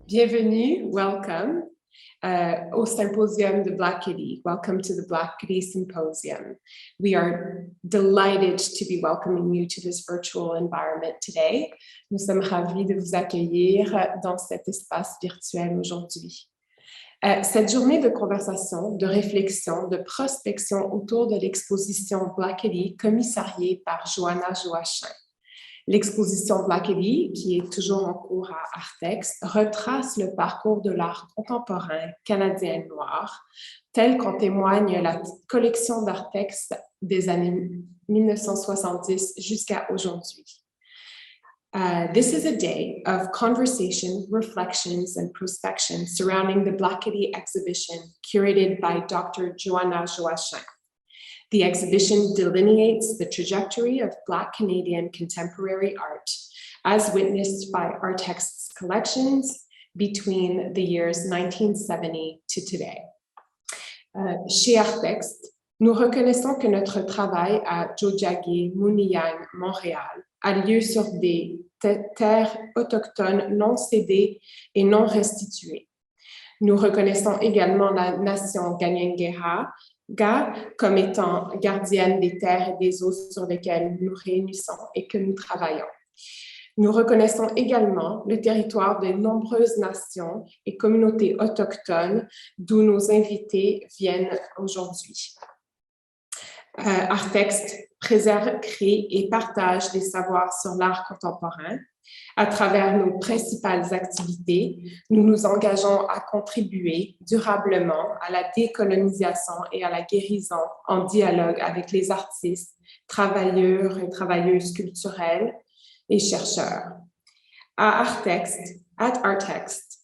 Bienvenue, welcome au Symposium de Blackity. Welcome to the Blackity Symposium. We are delighted to be welcoming you to this virtual environment today. Nous sommes ravis de vous accueillir dans cet espace virtuel aujourd'hui. Cette journée de conversation, de réflexion, de prospection autour de l'exposition Blackity commissariée par Joana Joachim. L'exposition Blackity, qui est toujours en cours à Artexte, retrace le parcours de l'art contemporain canadien noir, tel qu'en témoigne la collection d'Artexte des années 1970 jusqu'à aujourd'hui. This is a day of conversation, reflections, and prospection surrounding the Blackity exhibition curated by Dr. Joana Joachim. The exhibition delineates the trajectory of Black Canadian contemporary art, as witnessed by Artexte's collections between the years 1970 to today. Chez Artexte, nous reconnaissons que notre travail à Tiohtià:ke, Montréal, Montréal, a lieu sur des terres autochtones non cédées et non restituées. Nous reconnaissons également la nation Kanien'kehá:ka comme étant gardienne des terres et des eaux sur lesquelles nous réunissons et que nous travaillons. Nous reconnaissons également le territoire de nombreuses nations et communautés autochtones d'où nos invités viennent aujourd'hui. Artexte préserve, crée et partage des savoirs sur l'art contemporain. À travers nos principales activités, nous nous engageons à contribuer durablement à la décolonisation et à la guérison en dialogue avec les artistes, travailleurs et travailleuses culturelles et chercheurs. At Artexte,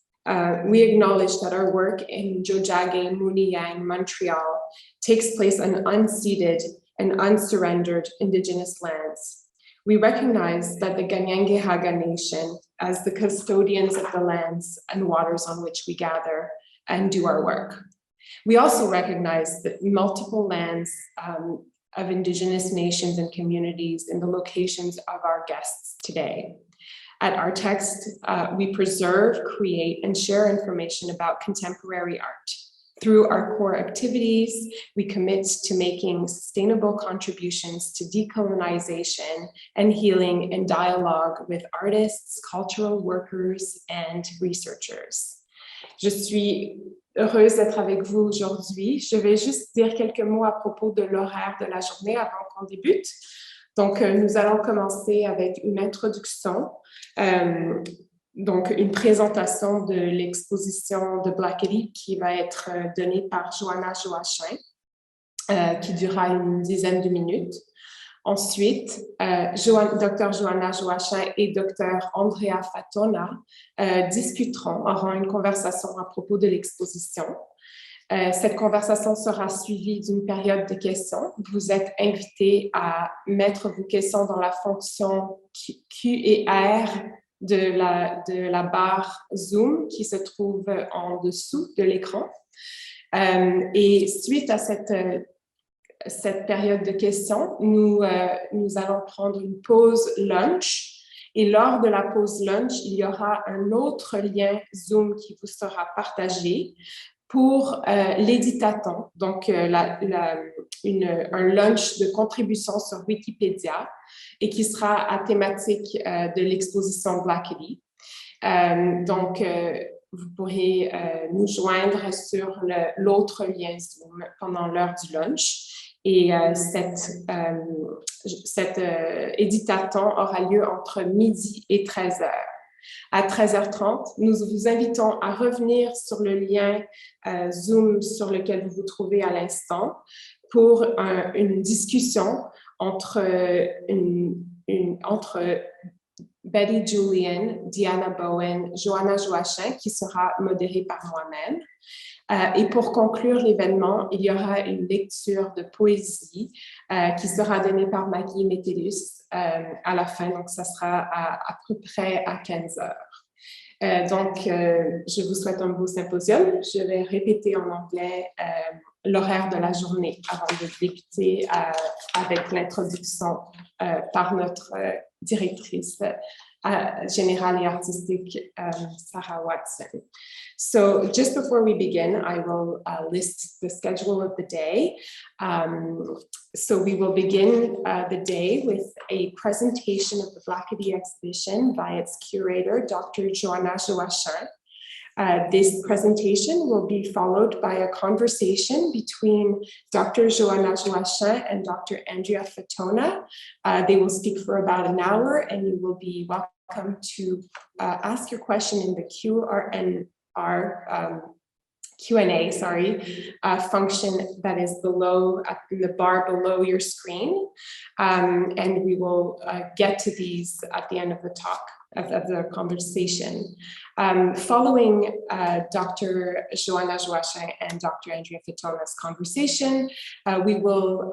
we acknowledge that our work in Tiohtià:ke, Montréal, Montreal takes place on unceded and unsurrendered Indigenous lands. We recognize that the Kanien'kehá:ka Nation as the custodians of the lands and waters on which we gather and do our work. We also recognize the multiple lands of Indigenous nations and communities in the locations of our guests today. At Artexte, we preserve, create, and share information about contemporary art. Through our core activities, we commit to making sustainable contributions to decolonization and healing in dialogue with artists, cultural workers, and researchers. Je suis heureuse d'être avec vous aujourd'hui. Je vais juste dire quelques mots à propos de l'horaire de la journée avant qu'on débute. Donc, nous allons commencer avec une introduction. Donc, une présentation de l'exposition de Blackity qui va être donnée par Joana Joachim, qui durera une dizaine de minutes. Ensuite, Dr. Joana Joachim et Dr. Andrea Fatona auront une conversation à propos de l'exposition. Cette conversation sera suivie d'une période de questions. Vous êtes invités à mettre vos questions dans la fonction Q et R de la barre Zoom qui se trouve en dessous de l'écran. Et suite à cette période de questions, nous allons prendre une pause lunch. Et lors de la pause lunch, il y aura un autre lien Zoom qui vous sera partagé pour l'édit-a-thon, donc un lunch de contribution sur Wikipédia et qui sera à thématique de l'exposition Blackity. Donc, vous pourrez nous joindre sur l'autre lien Zoom pendant l'heure du lunch. Et cet édit-a-thon aura lieu entre midi et 13h. À 13h30, nous vous invitons à revenir sur le lien Zoom sur lequel vous vous trouvez à l'instant pour une discussion entre Betty Julian, Diana Bowen, Joana Joachim, qui sera modérée par moi-même. Et pour conclure l'événement, il y aura une lecture de poésie qui sera donnée par Maggie Métellus à la fin, donc ça sera à peu près à 15h. Donc, je vous souhaite un beau symposium. Je vais répéter en anglais l'horaire de la journée avant de débuter avec l'introduction par notre directrice générale et artistique, Sarah Watson. So just before we begin, I will list the schedule of the day. So we will begin the day with a presentation of the Blackity exhibition by its curator, Dr. Joana Joachim. This presentation will be followed by a conversation between Dr. Joana Joachim and Dr. Andrea Fatona. They will speak for about an hour, and you will be welcome to ask your question in the Q&A, function that is below, in the bar below your screen. And we will get to these at the end of the talk, of the conversation. Following Dr. Joana Joachim and Dr. Andrea Fatona's conversation, we will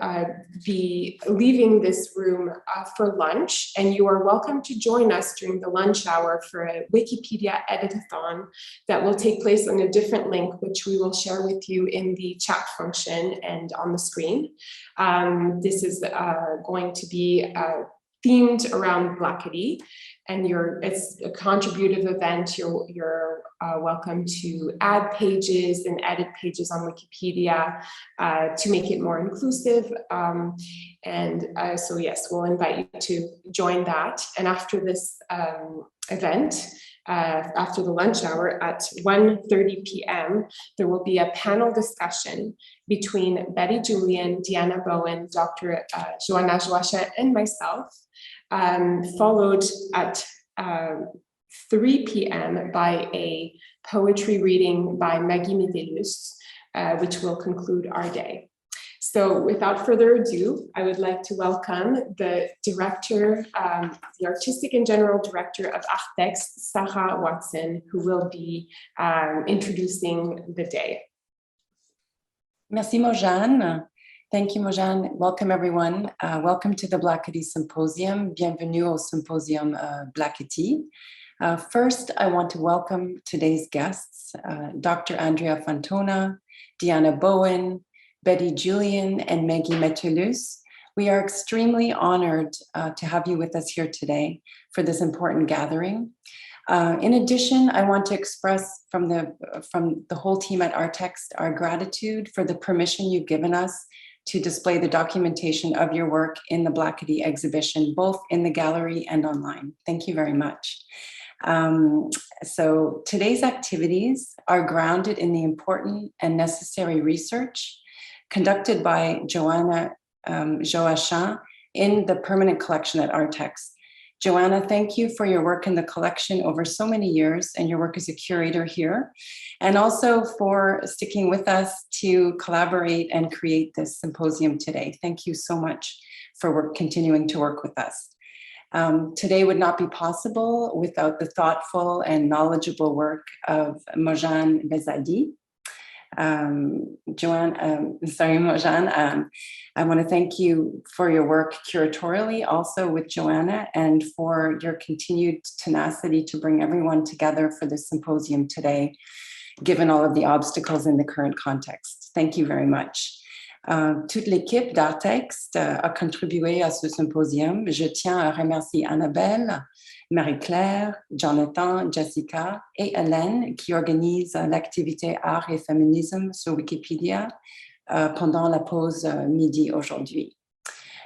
be leaving this room for lunch, and you are welcome to join us during the lunch hour for a Wikipedia edit-a-thon that will take place on a different link, which we will share with you in the chat function and on the screen. This is going to be themed around Blackity, and it's a contributive event. You're welcome to add pages and edit pages on Wikipedia to make it more inclusive. So yes, we'll invite you to join that. And after this event, after the lunch hour at 1:30 p.m., there will be a panel discussion between Betty Julian, Deanna Bowen, Dr. Joana Joachim, and myself, followed at 3 p.m. by a poetry reading by Maggie Metellus, which will conclude our day. So without further ado, I would like to welcome the director, the artistic and general director of Artexte, Sarah Watson, who will be introducing the day. Merci, Mojane. Thank you, Mojane. Welcome, everyone. Welcome to the Blackity Symposium. Bienvenue au Symposium Blackity. First, I want to welcome today's guests, Dr. Andrea Fatona, Deanna Bowen, Betty Julian, and Maggie Metellus. We are extremely honored to have you with us here today for this important gathering. In addition, I want to express from the whole team at Artexte our gratitude for the permission you've given us to display the documentation of your work in the Blackity exhibition, both in the gallery and online. Thank you very much. So today's activities are grounded in the important and necessary research conducted by Joana Joachim in the permanent collection at Artexte. Joanna, thank you for your work in the collection over so many years and your work as a curator here, and also for sticking with us to collaborate and create this symposium today. Thank you so much for continuing to work with us. Today would not be possible without the thoughtful and knowledgeable work of Mojane Bezadi. Mojane, I want to thank you for your work curatorially, also with Joanna, and for your continued tenacity to bring everyone together for this symposium today, given all of the obstacles in the current context. Thank you very much. Toute l'équipe d'Artexte a contribué à ce symposium. Je tiens à remercier Annabelle, Marie-Claire, Jonathan, Jessica et Hélène qui organisent l'activité art et féminisme sur Wikipédia pendant la pause midi aujourd'hui.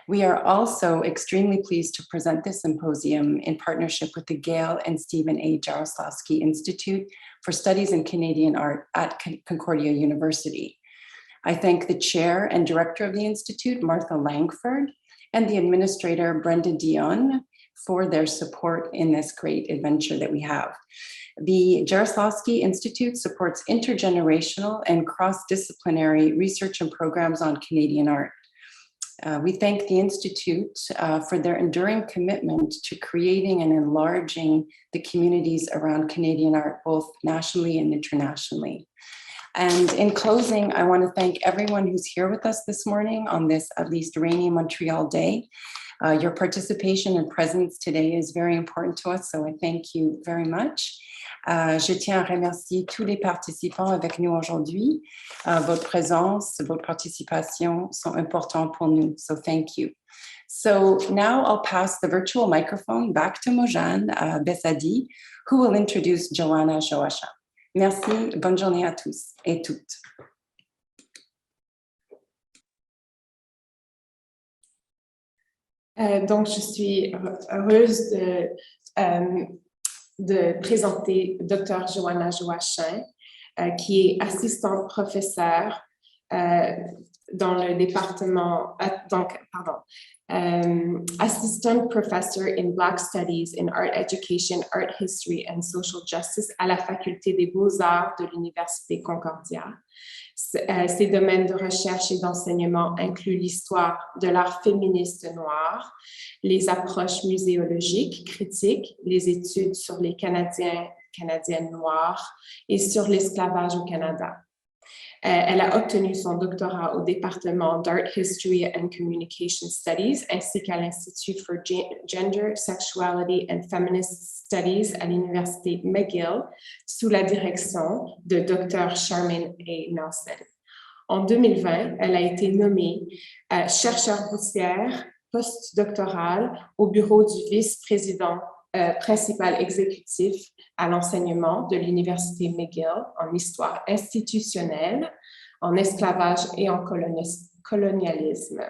We are also extremely pleased to present this symposium in partnership with the Gail and Stephen A. Jarislowsky Institute for Studies in Canadian Art at Concordia University. I thank the chair and director of the Institute, Martha Langford, and the administrator, Brenda Dion, for their support in this great adventure that we have. The Jarislowsky Institute supports intergenerational and cross-disciplinary research and programs on Canadian art. We thank the Institute for their enduring commitment to creating and enlarging the communities around Canadian art, both nationally and internationally. And in closing, I want to thank everyone who's here with us this morning on this at least rainy Montreal day. Your participation and presence today is very important to us, so I thank you very much. Je tiens à remercier tous les participants avec nous aujourd'hui. Votre présence, votre participation sont importants pour nous, so thank you. So now I'll pass the virtual microphone back to Mojane Bessadi, who will introduce Joana Joachim. Merci, bonne journée à tous et toutes. Donc, je suis heureuse de présenter Dr. Joana Joachim, qui est assistante professeure dans le département, Assistant Professor in Black Studies in Art Education, Art History and Social Justice à la Faculté des Beaux-Arts de l'Université Concordia. Ses domaines de recherche et d'enseignement incluent l'histoire de l'art féministe noir, les approches muséologiques, critiques, les études sur les Canadiennes noires et sur l'esclavage au Canada. Elle a obtenu son doctorat au département d'Art History and Communication Studies ainsi qu'à l'Institut for Gender, Sexuality and Feminist Studies à l'Université McGill sous la direction de Dr. Charmaine A. Nelson. En 2020, elle a été nommée chercheure boursière postdoctorale au bureau du vice-président principal exécutif à l'enseignement de l'Université McGill en histoire institutionnelle, en esclavage et en colonialisme.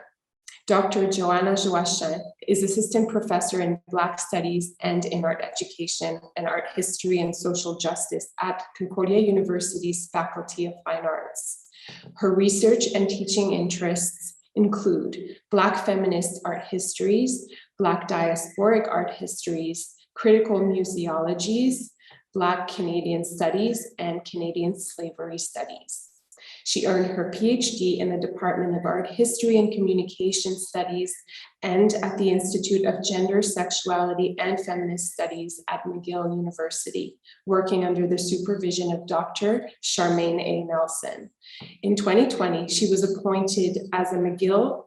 Dr. Joana Joachim is Assistant Professor in Black Studies and in Art Education and Art History and Social Justice at Concordia University's Faculty of Fine Arts. Her research and teaching interests include Black feminist art histories, Black diasporic art histories, critical museologies, Black Canadian studies, and Canadian slavery studies. She earned her PhD in the Department of Art History and Communication Studies and at the Institute of Gender, Sexuality, and Feminist Studies at McGill University, working under the supervision of Dr. Charmaine A. Nelson. In 2020, she was appointed as a McGill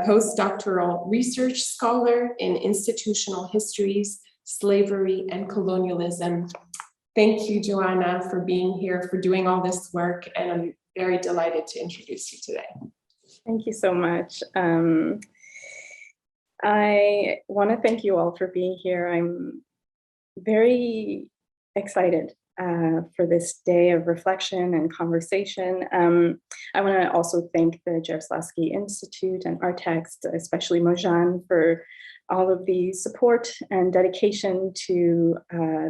postdoctoral research scholar in institutional histories, slavery, and colonialism. Thank you, Joana, for being here, for doing all this work, and I'm very delighted to introduce you today. Thank you so much. I want to thank you all for being here. I'm very excited for this day of reflection and conversation. I want to also thank the Jarislowsky Institute and Artexte, especially Mojane, for all of the support and dedication to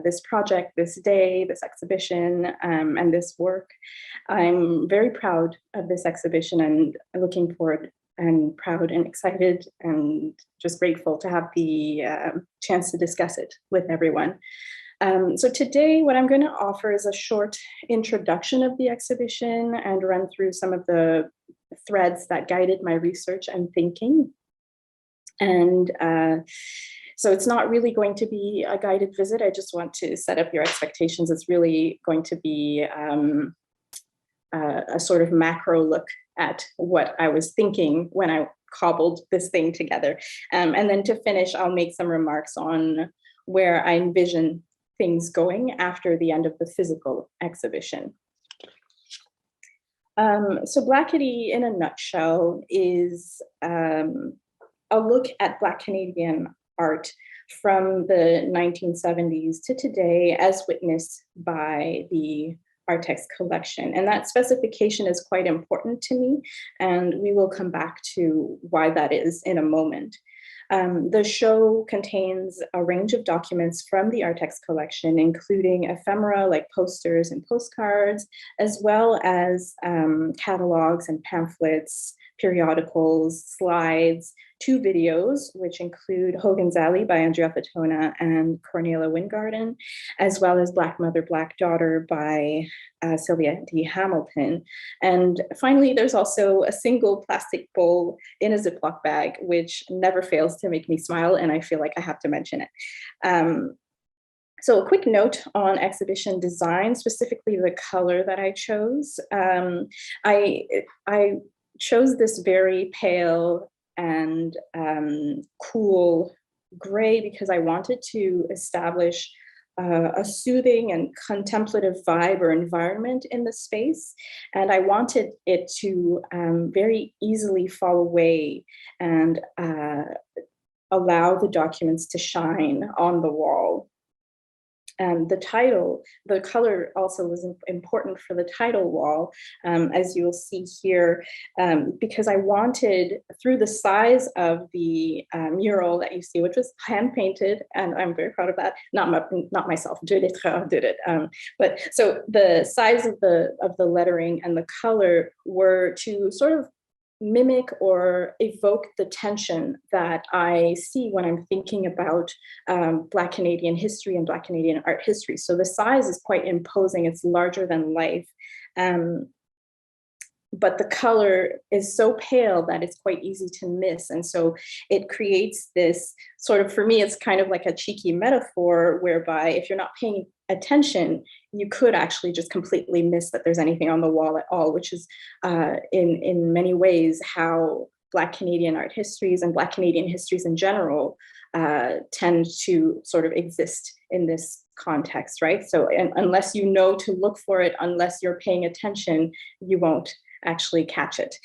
this project, this day, this exhibition, and this work. I'm very proud of this exhibition and looking forward and proud and excited and just grateful to have the chance to discuss it with everyone. So today, what I'm going to offer is a short introduction of the exhibition and run through some of the threads that guided my research and thinking. And so it's not really going to be a guided visit. I just want to set up your expectations. It's really going to be a sort of macro look at what I was thinking when I cobbled this thing together. And then to finish, I'll make some remarks on where I envision things going after the end of the physical exhibition. So Blackity, in a nutshell, is a look at Black Canadian art from the 1970s to today as witnessed by the Artexte collection. And that specification is quite important to me, and we will come back to why that is in a moment. The show contains a range of documents from the Artexte collection, including ephemera like posters and postcards, as well as catalogs and pamphlets, periodicals, slides, 2 videos, which include Hogan's Alley by Andrea Fatona and Cornelia Wingarden, as well as Black Mother, Black Daughter by Sylvia D. Hamilton. And finally, there's also a single plastic bowl in a Ziploc bag, which never fails to make me smile, and I feel like I have to mention it. So a quick note on exhibition design, specifically the color that I chose. I chose this very pale and cool gray because I wanted to establish a soothing and contemplative vibe or environment in the space. And I wanted it to very easily fall away and allow the documents to shine on the wall. And the title, the color also was important for the title wall, as you will see here, because I wanted, through the size of the mural that you see, which was hand painted, and I'm very proud of that. Not myself, de Lettres did it. But so the size of the lettering and the color were to sort of mimic or evoke the tension that I see when I'm thinking about Black Canadian history and Black Canadian art history. So the size is quite imposing, it's larger than life. But the color is so pale that it's quite easy to miss. And so it creates this sort of, for me, it's kind of like a cheeky metaphor whereby if you're not paying attention, you could actually just completely miss that there's anything on the wall at all, which is in many ways how Black Canadian art histories and Black Canadian histories in general tend to sort of exist in this context, right? So unless you know to look for it, unless you're paying attention, you won't actually catch it.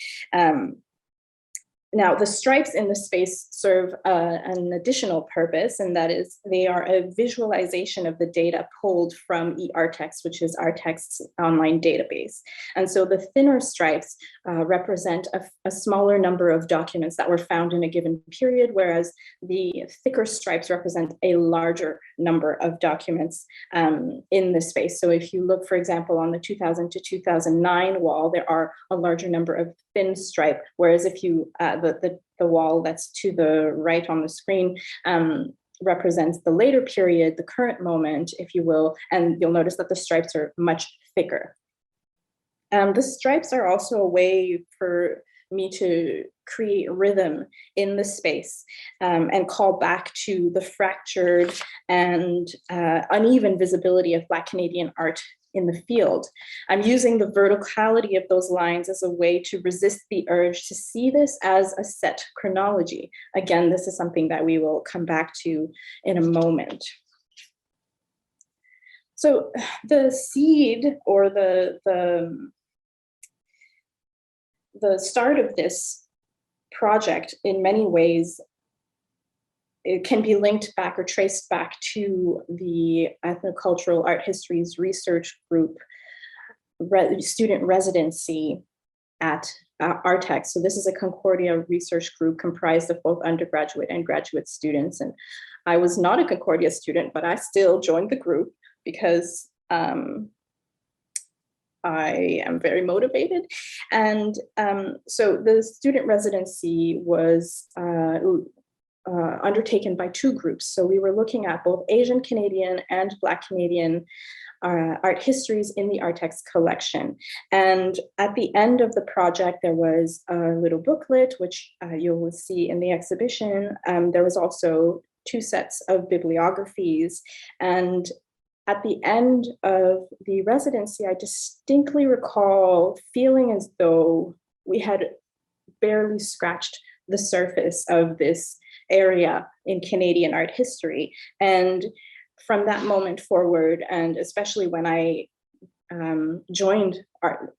Now, the stripes in the space serve an additional purpose, and that is they are a visualization of the data pulled from Artexte, which is Artexte's online database. And so the thinner stripes represent a smaller number of documents that were found in a given period, whereas the thicker stripes represent a larger number of documents in the space. So if you look, for example, on the 2000 to 2009 wall, there are a larger number of thin stripe, whereas if you the wall that's to the right on the screen represents the later period, the current moment, if you will, and you'll notice that the stripes are much thicker. The stripes are also a way for me to create rhythm in the space and call back to the fractured and uneven visibility of Black Canadian art in the field. I'm using the verticality of those lines as a way to resist the urge to see this as a set chronology. Again, this is something that we will come back to in a moment. So the seed or the start of this project in many ways, it can be linked back or traced back to the Ethnocultural Art Histories Research Group student residency at Artexte. So this is a Concordia research group comprised of both undergraduate and graduate students. And I was not a Concordia student, but I still joined the group because I am very motivated. And so the student residency was undertaken by two groups. So we were looking at both Asian Canadian and Black Canadian art histories in the Artexte collection. And at the end of the project, there was a little booklet, which you will see in the exhibition. There was also 2 sets of bibliographies. And at the end of the residency, I distinctly recall feeling as though we had barely scratched the surface of this area in Canadian art history. And from that moment forward, and especially when I joined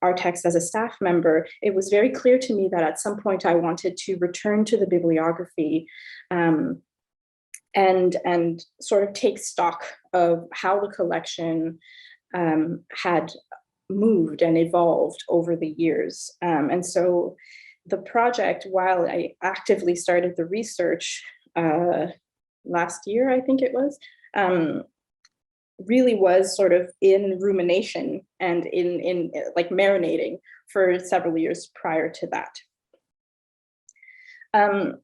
Artexte as a staff member, it was very clear to me that at some point I wanted to return to the bibliography and sort of take stock of how the collection had moved and evolved over the years. And so the project, while I actively started the research last year, I think it was, really was sort of in rumination and in like marinating for several years prior to that.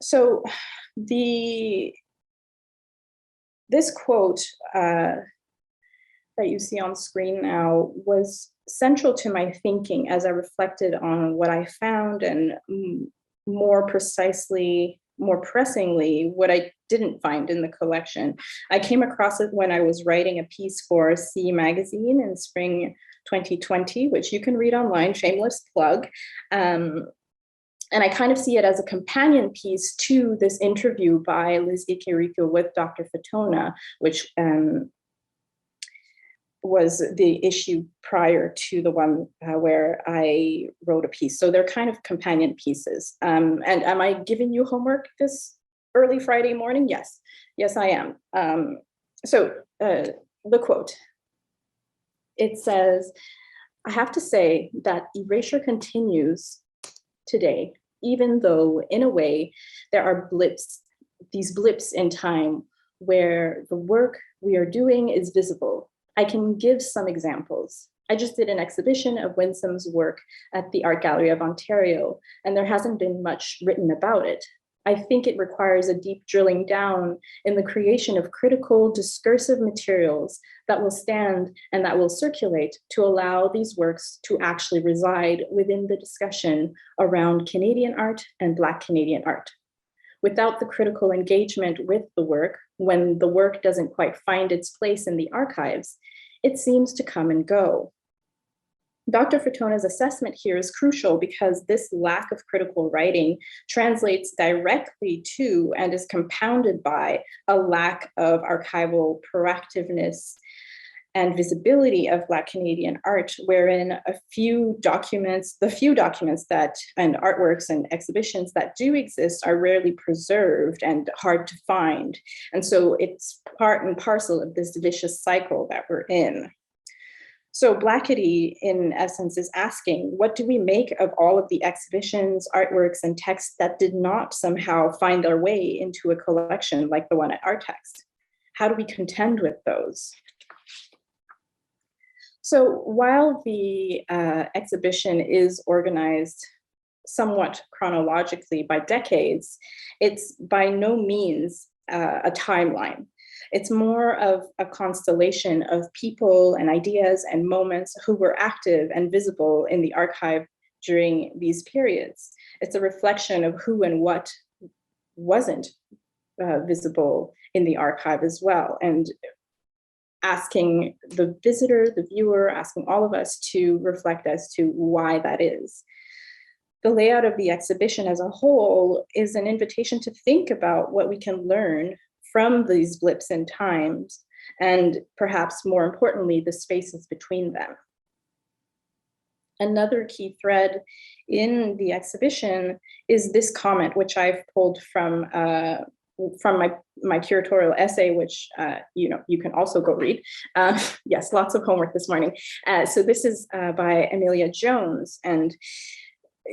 So this quote that you see on screen now was central to my thinking as I reflected on what I found and more precisely, more pressingly, what I didn't find in the collection. I came across it when I was writing a piece for C magazine in spring 2020, which you can read online, shameless plug. And I kind of see it as a companion piece to this interview by Liz Ikeriku with Dr. Fatona, which was the issue prior to the one where I wrote a piece. So they're kind of companion pieces. And am I giving you homework this early Friday morning? Yes, yes, I am. So the quote, it says, "I have to say that erasure continues today, even though in a way there are blips, these blips in time where the work we are doing is visible. I can give some examples. I just did an exhibition of Winsome's work at the Art Gallery of Ontario, and there hasn't been much written about it. I think it requires a deep drilling down in the creation of critical discursive materials that will stand and that will circulate to allow these works to actually reside within the discussion around Canadian art and Black Canadian art. Without the critical engagement with the work, when the work doesn't quite find its place in the archives, it seems to come and go." Dr. Fatona's assessment here is crucial because this lack of critical writing translates directly to and is compounded by a lack of archival proactiveness and visibility of Black Canadian art, wherein the few documents that and artworks and exhibitions that do exist are rarely preserved and hard to find. And so it's part and parcel of this vicious cycle that we're in. So Blackity, in essence, is asking, what do we make of all of the exhibitions, artworks, and texts that did not somehow find their way into a collection like the one at Artexte? How do we contend with those? So while the exhibition is organized somewhat chronologically by decades, it's by no means a timeline. It's more of a constellation of people and ideas and moments who were active and visible in the archive during these periods. It's a reflection of who and what wasn't visible in the archive as well, and asking the visitor, the viewer, asking all of us to reflect as to why that is. The layout of the exhibition as a whole is an invitation to think about what we can learn from these blips in times, and perhaps more importantly, the spaces between them. Another key thread in the exhibition is this comment, which I've pulled from my curatorial essay, which you can also go read. Yes, lots of homework this morning. So this is by Amelia Jones, and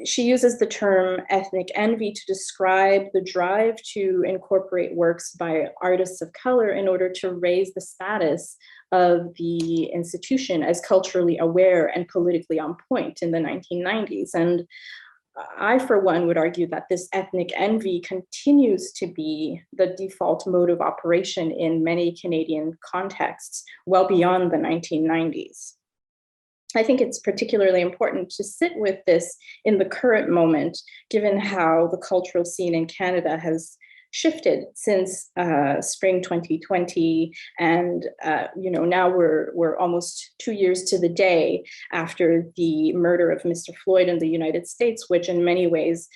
she uses the term ethnic envy to describe the drive to incorporate works by artists of color in order to raise the status of the institution as culturally aware and politically on point in the 1990s. And I, for one, would argue that this ethnic envy continues to be the default mode of operation in many Canadian contexts well beyond the 1990s. I think it's particularly important to sit with this in the current moment, given how the cultural scene in Canada has shifted since spring 2020, and now we're almost 2 years to the day after the murder of Mr. Floyd in the United States, which in many ways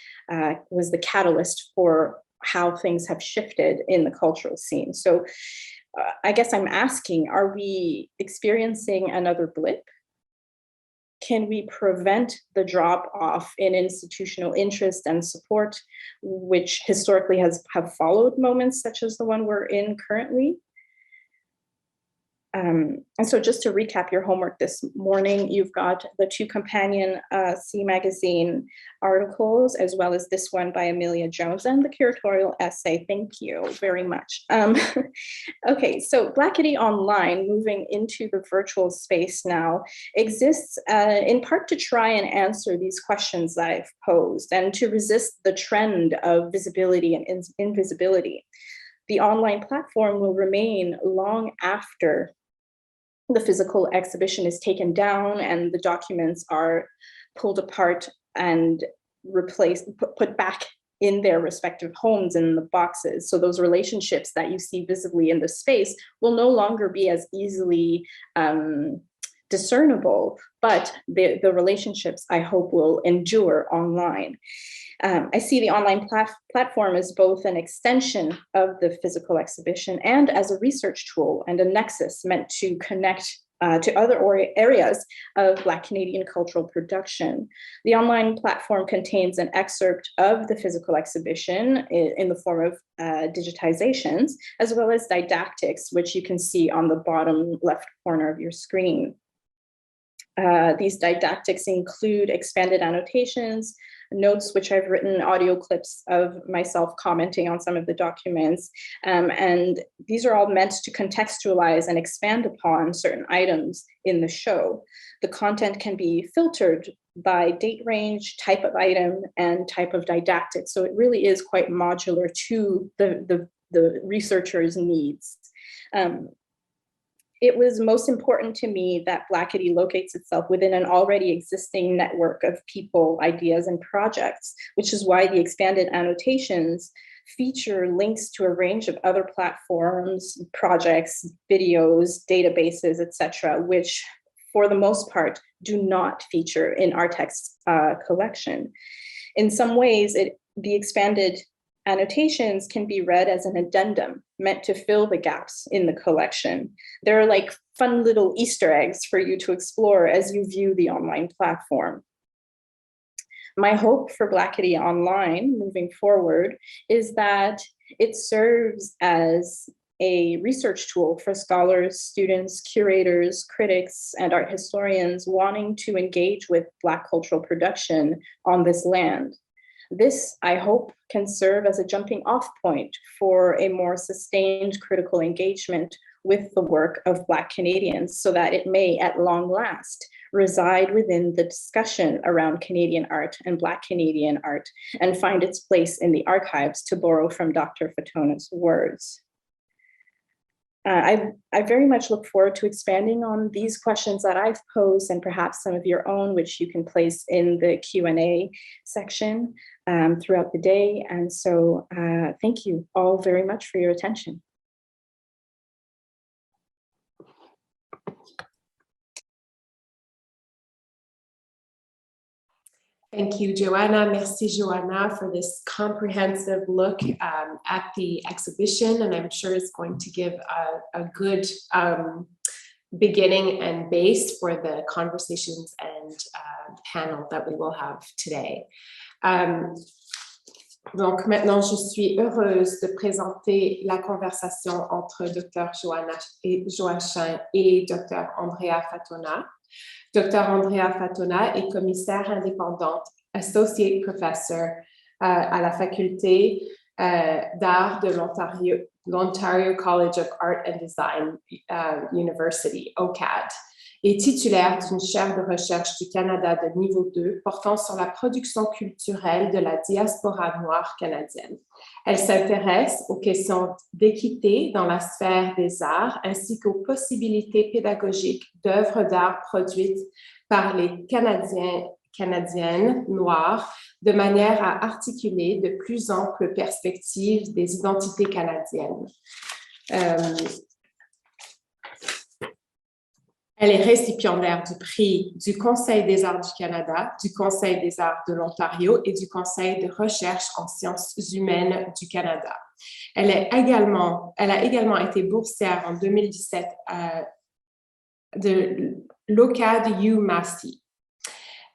was the catalyst for how things have shifted in the cultural scene. So I guess I'm asking, are we experiencing another blip? Can we prevent the drop off in institutional interest and support, which historically have followed moments such as the one we're in currently? And so just to recap your homework this morning, you've got the 2 companion C Magazine articles, as well as this one by Amelia Jones and the curatorial essay. Thank you very much. Okay, so Blackity Online, moving into the virtual space now, exists in part to try and answer these questions that I've posed and to resist the trend of visibility and invisibility. The online platform will remain long after the physical exhibition is taken down and the documents are pulled apart and replaced, put back in their respective homes in the boxes. So those relationships that you see visibly in the space will no longer be as easily discernible, but the relationships, I hope, will endure online. I see the online platform as both an extension of the physical exhibition and as a research tool and a nexus meant to connect to other areas of Black Canadian cultural production. The online platform contains an excerpt of the physical exhibition in the form of digitizations, as well as didactics, which you can see on the bottom left corner of your screen. These didactics include expanded annotations, notes which I've written, audio clips of myself commenting on some of the documents, and these are all meant to contextualize and expand upon certain items in the show. The content can be filtered by date range, type of item, and type of didactic, so it really is quite modular to the researcher's needs. It was most important to me that Blackity locates itself within an already existing network of people, ideas, and projects, which is why the expanded annotations feature links to a range of other platforms, projects, videos, databases, etc., which for the most part do not feature in Artexte's collection. In some ways, the expanded annotations can be read as an addendum meant to fill the gaps in the collection. They're like fun little Easter eggs for you to explore as you view the online platform. My hope for Blackity Online moving forward is that it serves as a research tool for scholars, students, curators, critics, and art historians wanting to engage with Black cultural production on this land. This, I hope, can serve as a jumping off point for a more sustained critical engagement with the work of Black Canadians so that it may, at long last, reside within the discussion around Canadian art and Black Canadian art and find its place in the archives, to borrow from Dr. Fatona's words. I very much look forward to expanding on these questions that I've posed and perhaps some of your own, which you can place in the Q&A section throughout the day. And so thank you all very much for your attention. Thank you, Joanna. Merci, Joanna, for this comprehensive look at the exhibition, and I'm sure it's going to give a good beginning and base for the conversations and panel that we will have today. Donc maintenant, je suis heureuse de présenter la conversation entre Dr. Joana Joachim et Dr. Andrea Fatona. Dr. Andrea Fatona est commissaire indépendante, Associate Professor à la faculté d'art de l'Ontario College of Art and Design University, OCAD, et titulaire d'une chaire de recherche du Canada de niveau 2 portant sur la production culturelle de la diaspora noire canadienne. Elle s'intéresse aux questions d'équité dans la sphère des arts ainsi qu'aux possibilités pédagogiques d'œuvres d'art produites par les Canadiennes noires de manière à articuler de plus amples perspectives des identités canadiennes. Elle est récipiendaire du prix du Conseil des arts du Canada, du Conseil des arts de l'Ontario et du Conseil de recherche en sciences humaines du Canada. Elle a également été boursière en 2017 de l'OCAD UMassy.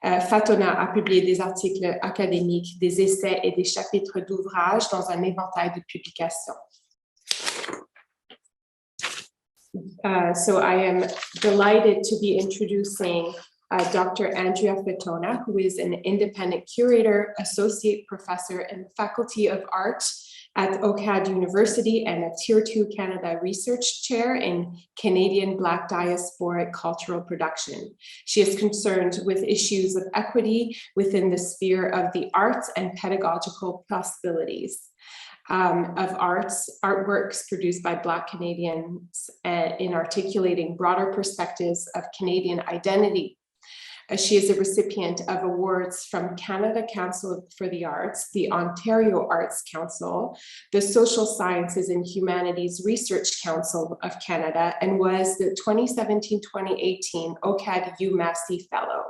Fatona a publié des articles académiques, des essais et des chapitres d'ouvrages dans un éventail de publications. So I am delighted to be introducing Dr. Andrea Fatona, who is an independent curator, associate professor in the Faculty of Art at OCAD University and a Tier 2 Canada Research Chair in Canadian Black Diasporic Cultural Production. She is concerned with issues of equity within the sphere of the arts and pedagogical possibilities of artworks produced by Black Canadians in articulating broader perspectives of Canadian identity. She is a recipient of awards from Canada Council for the Arts, the Ontario Arts Council, the Social Sciences and Humanities Research Council of Canada, and was the 2017-2018 OCAD UMassy Fellow.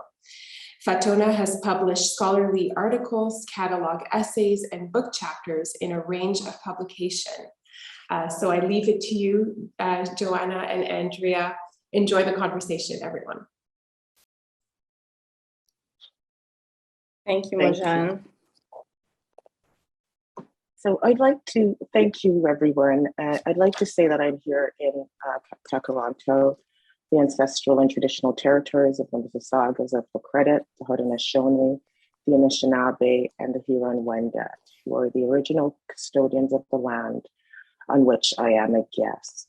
Fatona has published scholarly articles, catalog essays, and book chapters in a range of publication. So I leave it to you, Joanna and Andrea, Enjoy the conversation, everyone. Thank you, Mojan. So I'd like to thank you, everyone. I'd like to say that I'm here in Toronto, the ancestral and traditional territories of the Mississaugas of the Credit, the Haudenosaunee, the Anishinaabe, and the Huron-Wendat, who are the original custodians of the land on which I am a guest.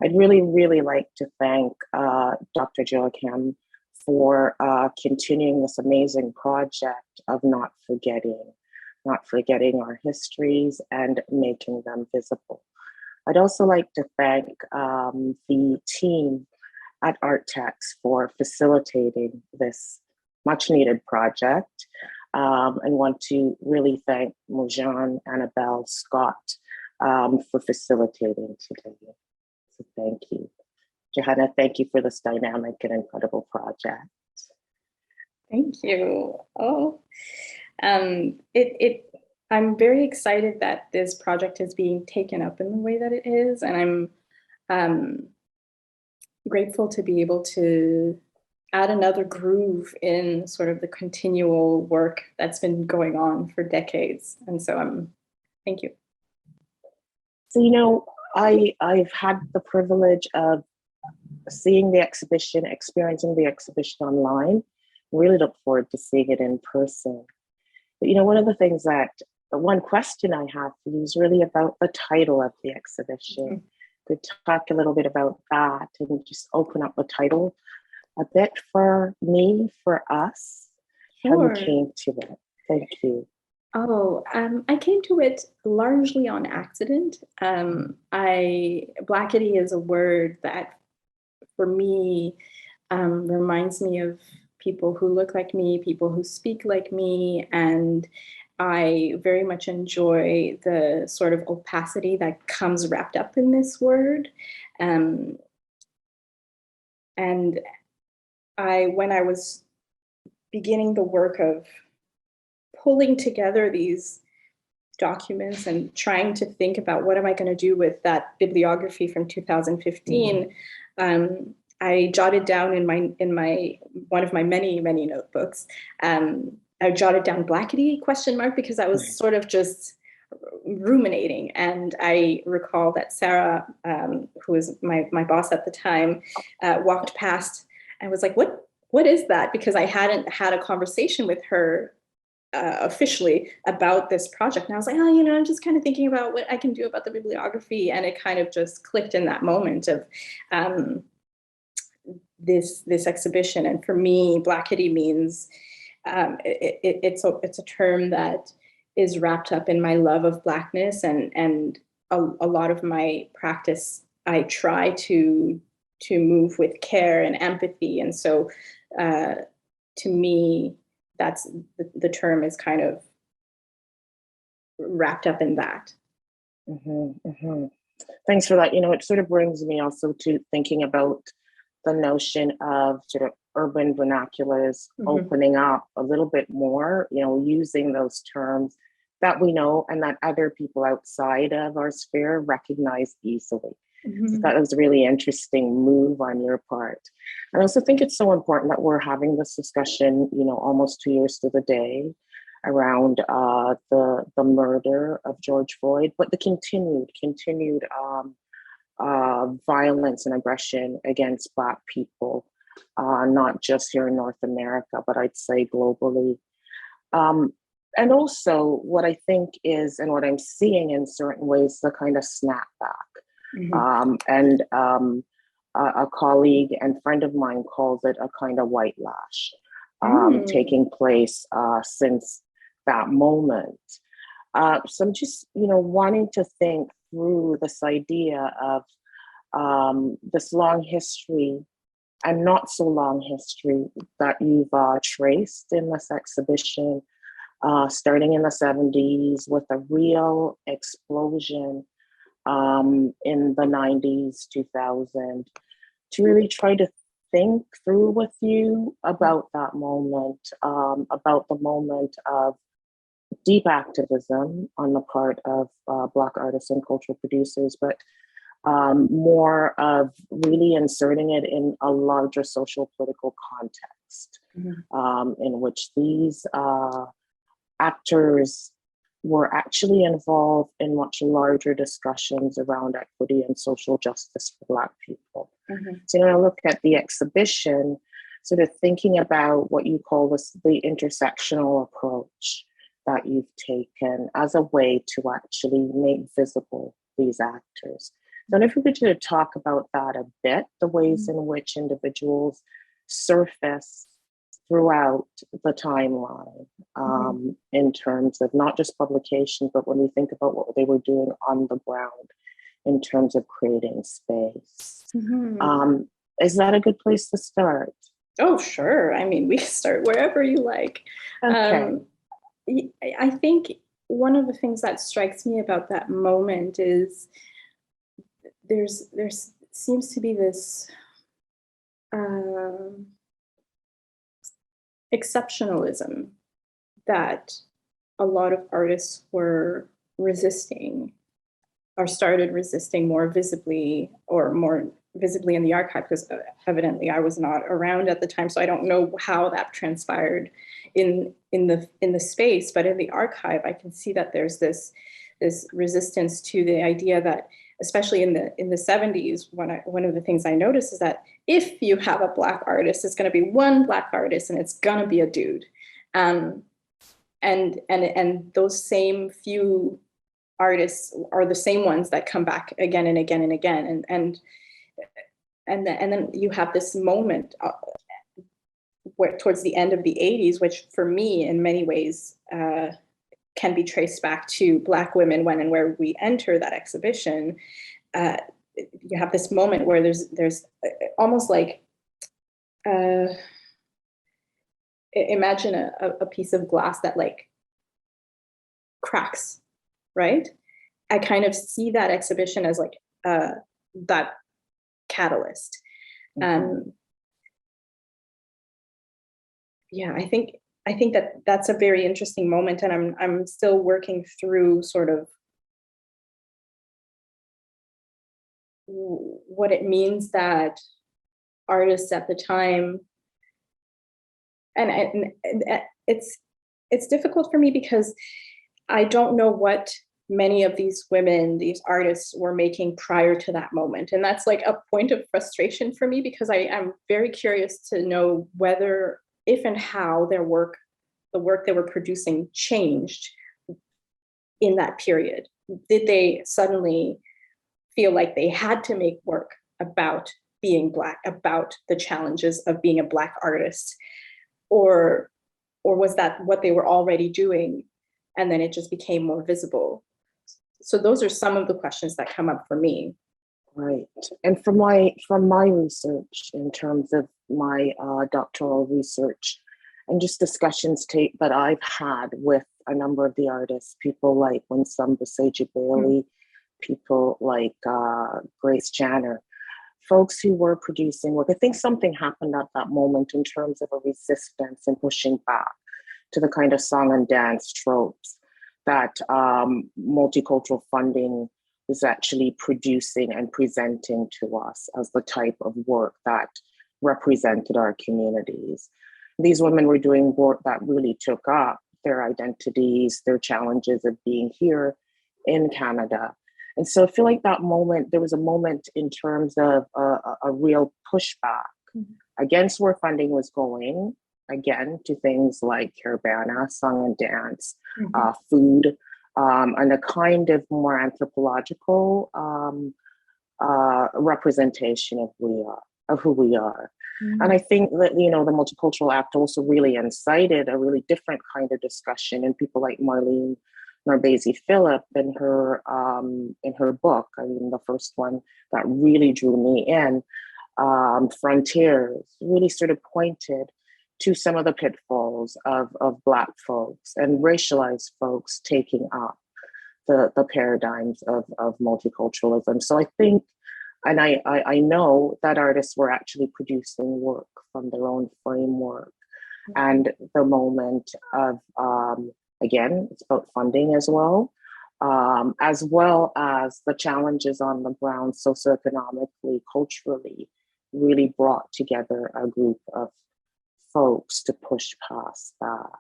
I'd really like to thank Dr. Joachim for continuing this amazing project of not forgetting our histories and making them visible. I'd also like to thank the team at Artexte for facilitating this much needed project, and want to really thank Mojan, Annabelle, Scott for facilitating today. So thank you. Johanna, thank you for this dynamic and incredible project. Thank you. Oh, I'm very excited that this project is being taken up in the way that it is, and I'm grateful to be able to add another groove in sort of the continual work that's been going on for decades. And so thank you. So, you know, I've had the privilege of seeing the exhibition, experiencing the exhibition online. Really look forward to seeing it in person. But, you know, one question I have for you is really about the title of the exhibition. Could talk a little bit about that and just open up the title a bit for me, for us. Sure. How you came to it. Thank you. Oh, I came to it largely on accident. Blackity is a word that, for me, reminds me of people who look like me, people who speak like me, and I very much enjoy the sort of opacity that comes wrapped up in this word. And when I was beginning the work of pulling together these documents and trying to think about what am I going to do with that bibliography from 2015, I jotted down in one of my many notebooks. I jotted down Blackity ? Because I was sort of just ruminating, and I recall that Sera, who was my boss at the time, walked past and was like, "What is that?" Because I hadn't had a conversation with her officially about this project. And I was like, oh, you know, I'm just kind of thinking about what I can do about the bibliography. And it kind of just clicked in that moment of this exhibition. And for me, Blackity means, it's a term that is wrapped up in my love of Blackness, and a lot of my practice, I try to move with care and empathy. And so to me, that's the term is kind of wrapped up in that. Thanks for that. You know, it sort of brings me also to thinking about the notion of sort of urban vernaculars opening up a little bit more, you know, using those terms that we know and that other people outside of our sphere recognize easily. So that was a really interesting move on your part. I also think it's so important that we're having this discussion, you know, almost 2 years to the day around the murder of George Floyd, but the continued violence and aggression against Black people, not just here in North America, but I'd say globally. And also what I think is, and what I'm seeing in certain ways, the kind of snapback. A colleague and friend of mine calls it a kind of white lash taking place since that moment. So I'm just, you know, wanting to think through this idea of this long history and not so long history that you've traced in this exhibition, starting in the 70s with a real explosion in the 90s, 2000, to really try to think through with you about that moment, about the moment of deep activism on the part of Black artists and cultural producers, but more of really inserting it in a larger social political context, in which these actors were actually involved in much larger discussions around equity and social justice for Black people. So when I look at the exhibition, sort of thinking about what you call the intersectional approach that you've taken as a way to actually make visible these actors. So if we could talk about that a bit, the ways in which individuals surface throughout the timeline, in terms of not just publication, but when we think about what they were doing on the ground in terms of creating space. Is that a good place to start? Oh, sure. I mean, we can start wherever you like. Okay. I think one of the things that strikes me about that moment is there seems to be this exceptionalism that a lot of artists were resisting or started resisting more visibly in the archive, because evidently I was not around at the time, so I don't know how that transpired in the space, but in the archive I can see that there's this resistance to the idea that, especially in the 70s, one of the things I noticed is that if you have a Black artist, it's going to be one Black artist and it's going to be a dude. And those same few artists are the same ones that come back again and again and again. And then you have this moment where towards the end of the 80s, which for me in many ways can be traced back to Black women when and where we enter that exhibition. You have this moment where there's almost like, imagine a piece of glass that like cracks, right? I kind of see that exhibition as like that catalyst. Yeah, I think that that's a very interesting moment, and I'm still working through sort of what it means that artists at the time, and it's difficult for me because I don't know what many of these women, these artists, were making prior to that moment, and that's like a point of frustration for me, because I'm very curious to know whether, if and how the work they were producing changed in that period. Did they suddenly feel like they had to make work about being Black, about the challenges of being a Black artist, or was that what they were already doing and then it just became more visible? So those are some of the questions that come up for me. Right. And from my research, in terms of my doctoral research and just discussions that I've had with a number of the artists, people like Winsome Boseji Bailey, people like Grace Janner, folks who were producing work. I think something happened at that moment in terms of a resistance and pushing back to the kind of song and dance tropes that multicultural funding was actually producing and presenting to us as the type of work that represented our communities. These women were doing work that really took up their identities, their challenges of being here in Canada. And so I feel like that moment, there was a moment in terms of a real pushback against where funding was going, again, to things like Caravana, song and dance, food, and a kind of more anthropological representation of who we are. And I think that, the Multicultural Act also really incited a really different kind of discussion, and people like Marlene Narbesi Phillip in her book, I mean, the first one that really drew me in, Frontiers, really sort of pointed to some of the pitfalls of Black folks and racialized folks taking up the paradigms of multiculturalism. So I think, and I know that artists were actually producing work from their own framework. And the moment of, again, it's about funding as well, as well as the challenges on the ground socioeconomically, culturally, really brought together a group of folks to push past that.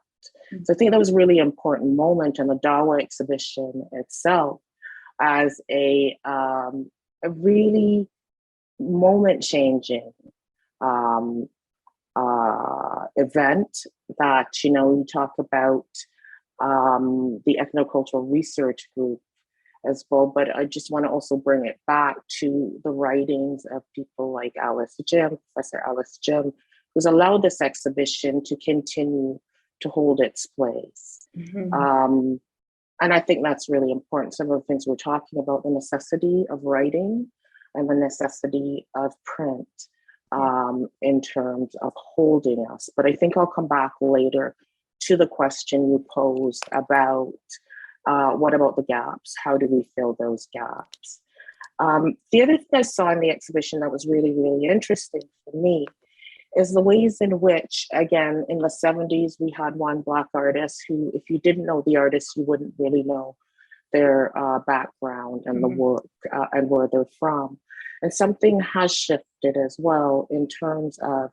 So I think that was a really important moment, and the Dawa exhibition itself as a really moment-changing event that, you know, we talk about the ethnocultural research group as well, but I just want to also bring it back to the writings of people like Professor Alice Jim, who's allowed this exhibition to continue to hold its place. And I think that's really important. Some of the things we're talking about, the necessity of writing and the necessity of print in terms of holding us. But I think I'll come back later to the question you posed about what about the gaps? How do we fill those gaps? The other thing I saw in the exhibition that was really, really interesting for me is the ways in which, again, in the 70s, we had one Black artist who, if you didn't know the artist, you wouldn't really know their background and the work and where they're from. And something has shifted as well in terms of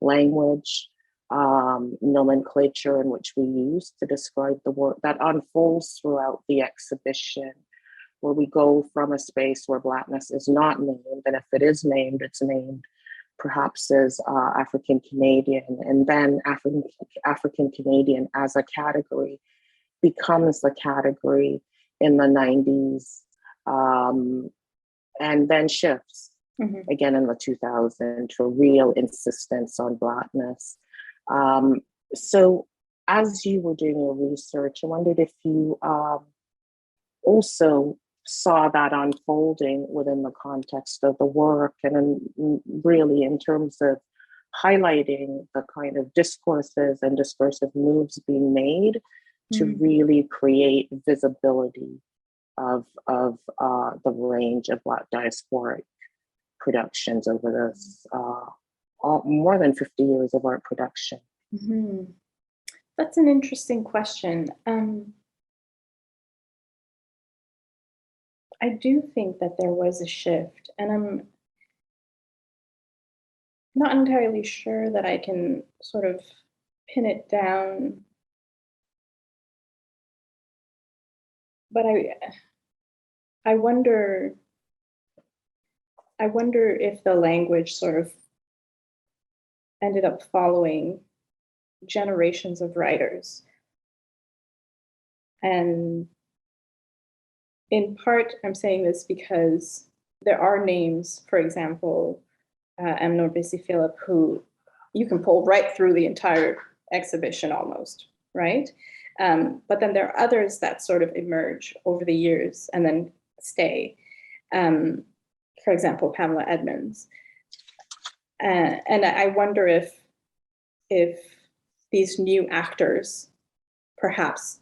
language, nomenclature in which we use to describe the work that unfolds throughout the exhibition, where we go from a space where Blackness is not named, and if it is named, it's named perhaps as African Canadian, and then African Canadian as a category becomes the category in the 90s, and then shifts again in the 2000s to a real insistence on Blackness. So as you were doing your research, I wondered if you also saw that unfolding within the context of the work, and really in terms of highlighting the kind of discourses and discursive moves being made to really create visibility of the range of Black diasporic productions over this more than 50 years of art production. That's an interesting question. I do think that there was a shift, and I'm not entirely sure that I can sort of pin it down, but I wonder if the language sort of ended up following generations of writers. And in part, I'm saying this because there are names, for example, Amnor Bissy Philip, who you can pull right through the entire exhibition almost, right? But then there are others that sort of emerge over the years and then stay. For example, Pamela Edmonds. And I wonder if these new actors perhaps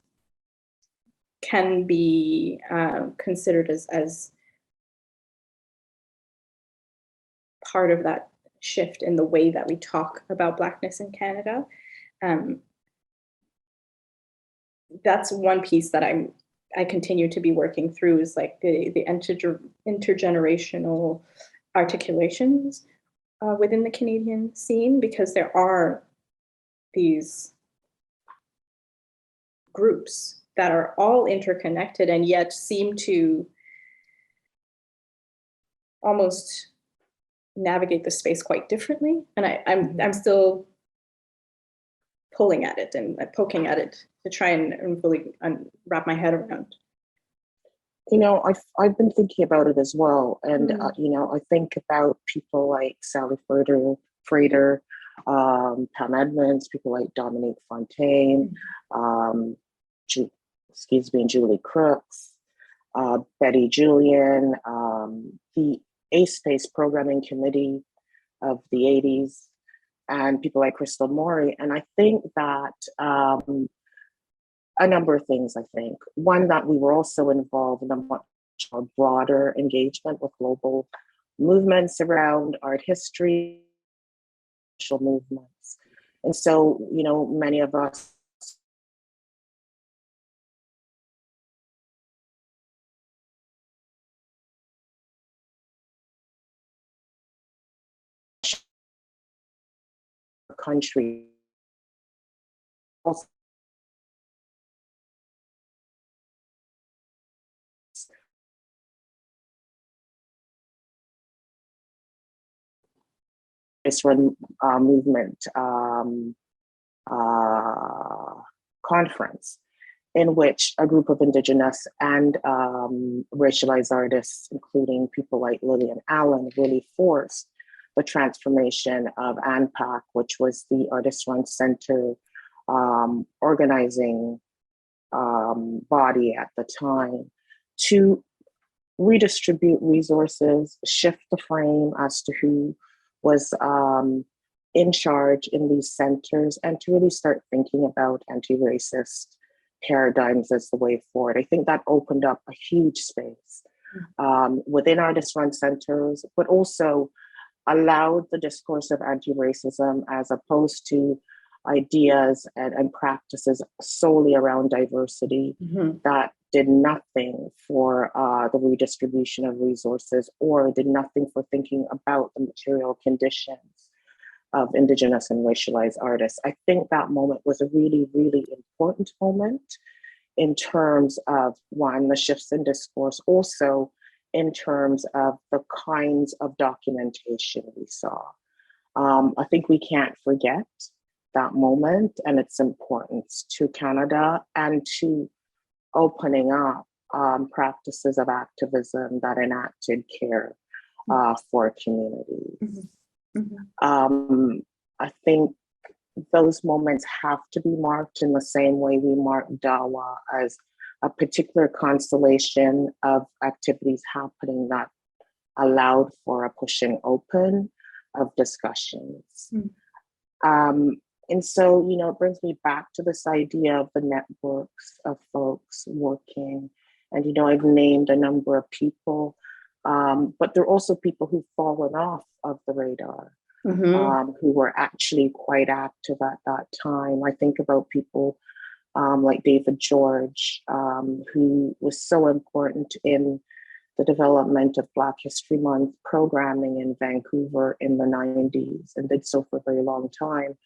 can be considered as part of that shift in the way that we talk about Blackness in Canada. That's one piece that I continue to be working through, is like the intergenerational articulations within the Canadian scene, because there are these groups that are all interconnected and yet seem to almost navigate the space quite differently. And I'm still pulling at it and poking at it to try and really wrap my head around. You know, I've been thinking about it as well. And, you know, I think about people like Sally Frater, Pam Edmonds, people like Dominique Fontaine, and Julie Crooks, Betty Julian, the A-Space Programming Committee of the 80s, and people like Crystal Morey. And I think that a number of things, I think. One, that we were also involved in a much more broader engagement with global movements around art history, social movements. And so, you know, many of us country. Also, this movement conference, in which a group of Indigenous and racialized artists, including people like Lillian Allen, really forced the transformation of ANPAC, which was the Artist-Run Center organizing body at the time, to redistribute resources, shift the frame as to who was in charge in these centers, and to really start thinking about anti-racist paradigms as the way forward. I think that opened up a huge space within artist-run centers, but also allowed the discourse of anti-racism as opposed to ideas and practices solely around diversity that did nothing for the redistribution of resources, or did nothing for thinking about the material conditions of Indigenous and racialized artists. I think that moment was a really, really important moment in terms of, one, the shifts in discourse, also in terms of the kinds of documentation we saw. I think we can't forget that moment and its importance to Canada and to opening up practices of activism that enacted care for communities. I think those moments have to be marked in the same way we mark Dawa as a particular constellation of activities happening that allowed for a pushing open of discussions. And so, you know, it brings me back to this idea of the networks of folks working. And, you know, I've named a number of people, but there are also people who've fallen off of the radar, who were actually quite active at that time. I think about people like David George, who was so important in the development of Black History Month programming in Vancouver in the 90s, and did so for a very long time.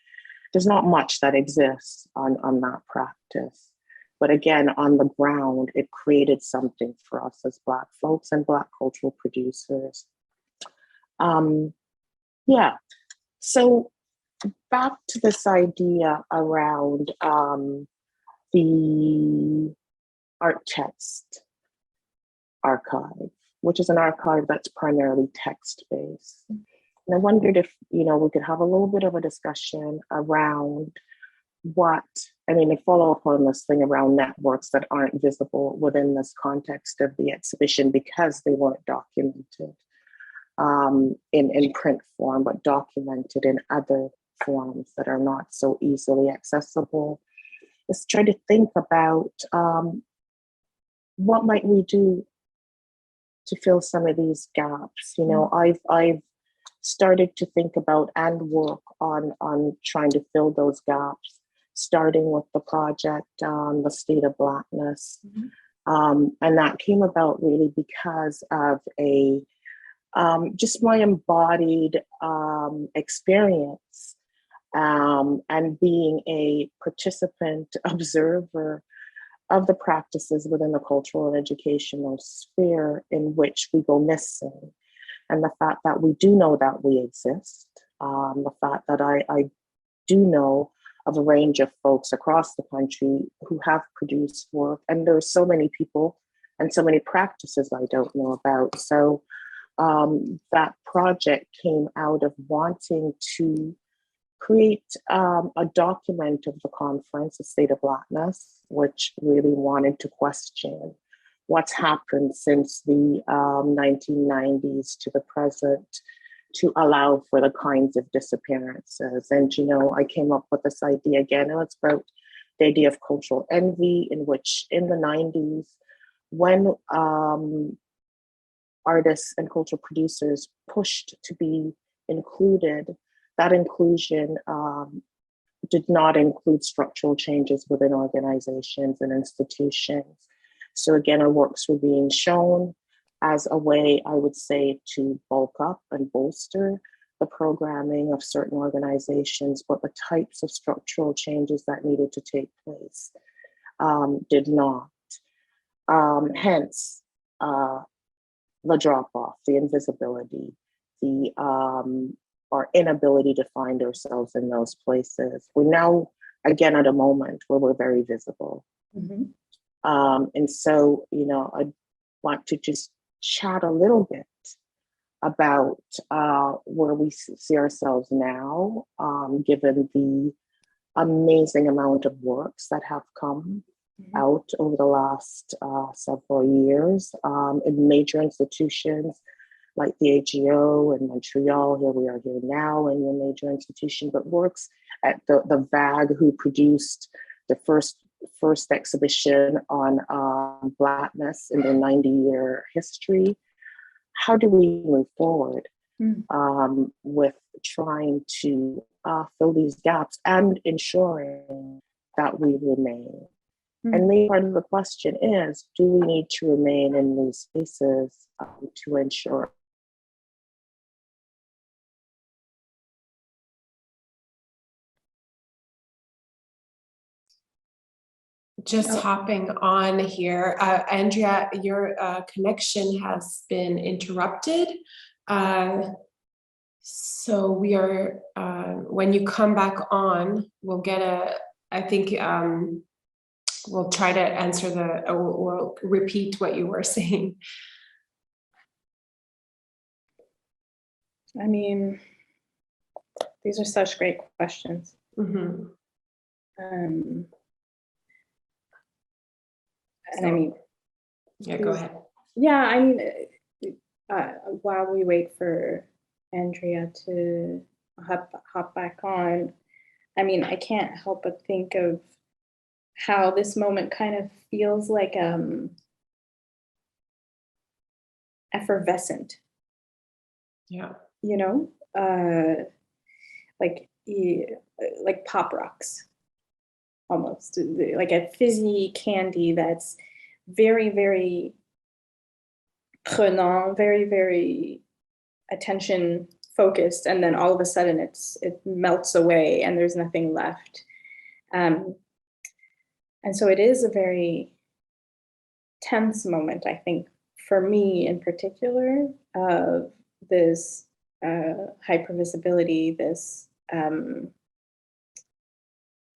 There's not much that exists on that practice. But again, on the ground, it created something for us as Black folks and Black cultural producers. Yeah, so back to this idea around the Artexte archive, which is an archive that's primarily text-based. And I wondered if, you know, we could have a little bit of a discussion around what, I mean, to follow up on this thing around networks that aren't visible within this context of the exhibition because they weren't documented in print form, but documented in other forms that are not so easily accessible. Let's try to think about what might we do to fill some of these gaps. You know, I've started to think about and work on trying to fill those gaps, starting with the project on the state of Blackness. And that came about really because of a just my embodied experience and being a participant, observer of the practices within the cultural and educational sphere in which we go missing. And the fact that we do know that we exist, the fact that I do know of a range of folks across the country who have produced work, and there are so many people and so many practices I don't know about. So that project came out of wanting to create a document of the conference, the State of Blackness, which really wanted to question what's happened since the 1990s to the present to allow for the kinds of disappearances. And, you know, I came up with this idea again, and it's about the idea of cultural envy, in which in the 90s, when artists and cultural producers pushed to be included, that inclusion did not include structural changes within organizations and institutions. So again, our works were being shown as a way, I would say, to bulk up and bolster the programming of certain organizations, but the types of structural changes that needed to take place did not. Hence, the drop-off, the invisibility, the our inability to find ourselves in those places. We're now, again, at a moment where we're very visible. Mm-hmm. And so, I want to just chat a little bit about where we see ourselves now, given the amazing amount of works that have come out over the last several years in major institutions like the AGO in Montreal. Here we are here now in a major institution, but works at the VAG, who produced the first exhibition on Blackness in their 90-year history. How do we move forward with trying to fill these gaps and ensuring that we remain? And maybe part of the question is, do we need to remain in these spaces to ensure? Just hopping on here, Andrea, your connection has been interrupted. So we are, when you come back on, we'll get I think we'll try to answer we'll repeat what you were saying. I mean, these are such great questions. Mm-hmm. And I mean, yeah, go ahead. Yeah, I'm. While we wait for Andrea to hop back on, I mean, I can't help but think of how this moment kind of feels like effervescent. Yeah. Like pop rocks, almost like a fizzy candy that's very, very prenant, very, very attention focused, and then all of a sudden it melts away and there's nothing left. And so it is a very tense moment, I think, for me in particular, of this hypervisibility, this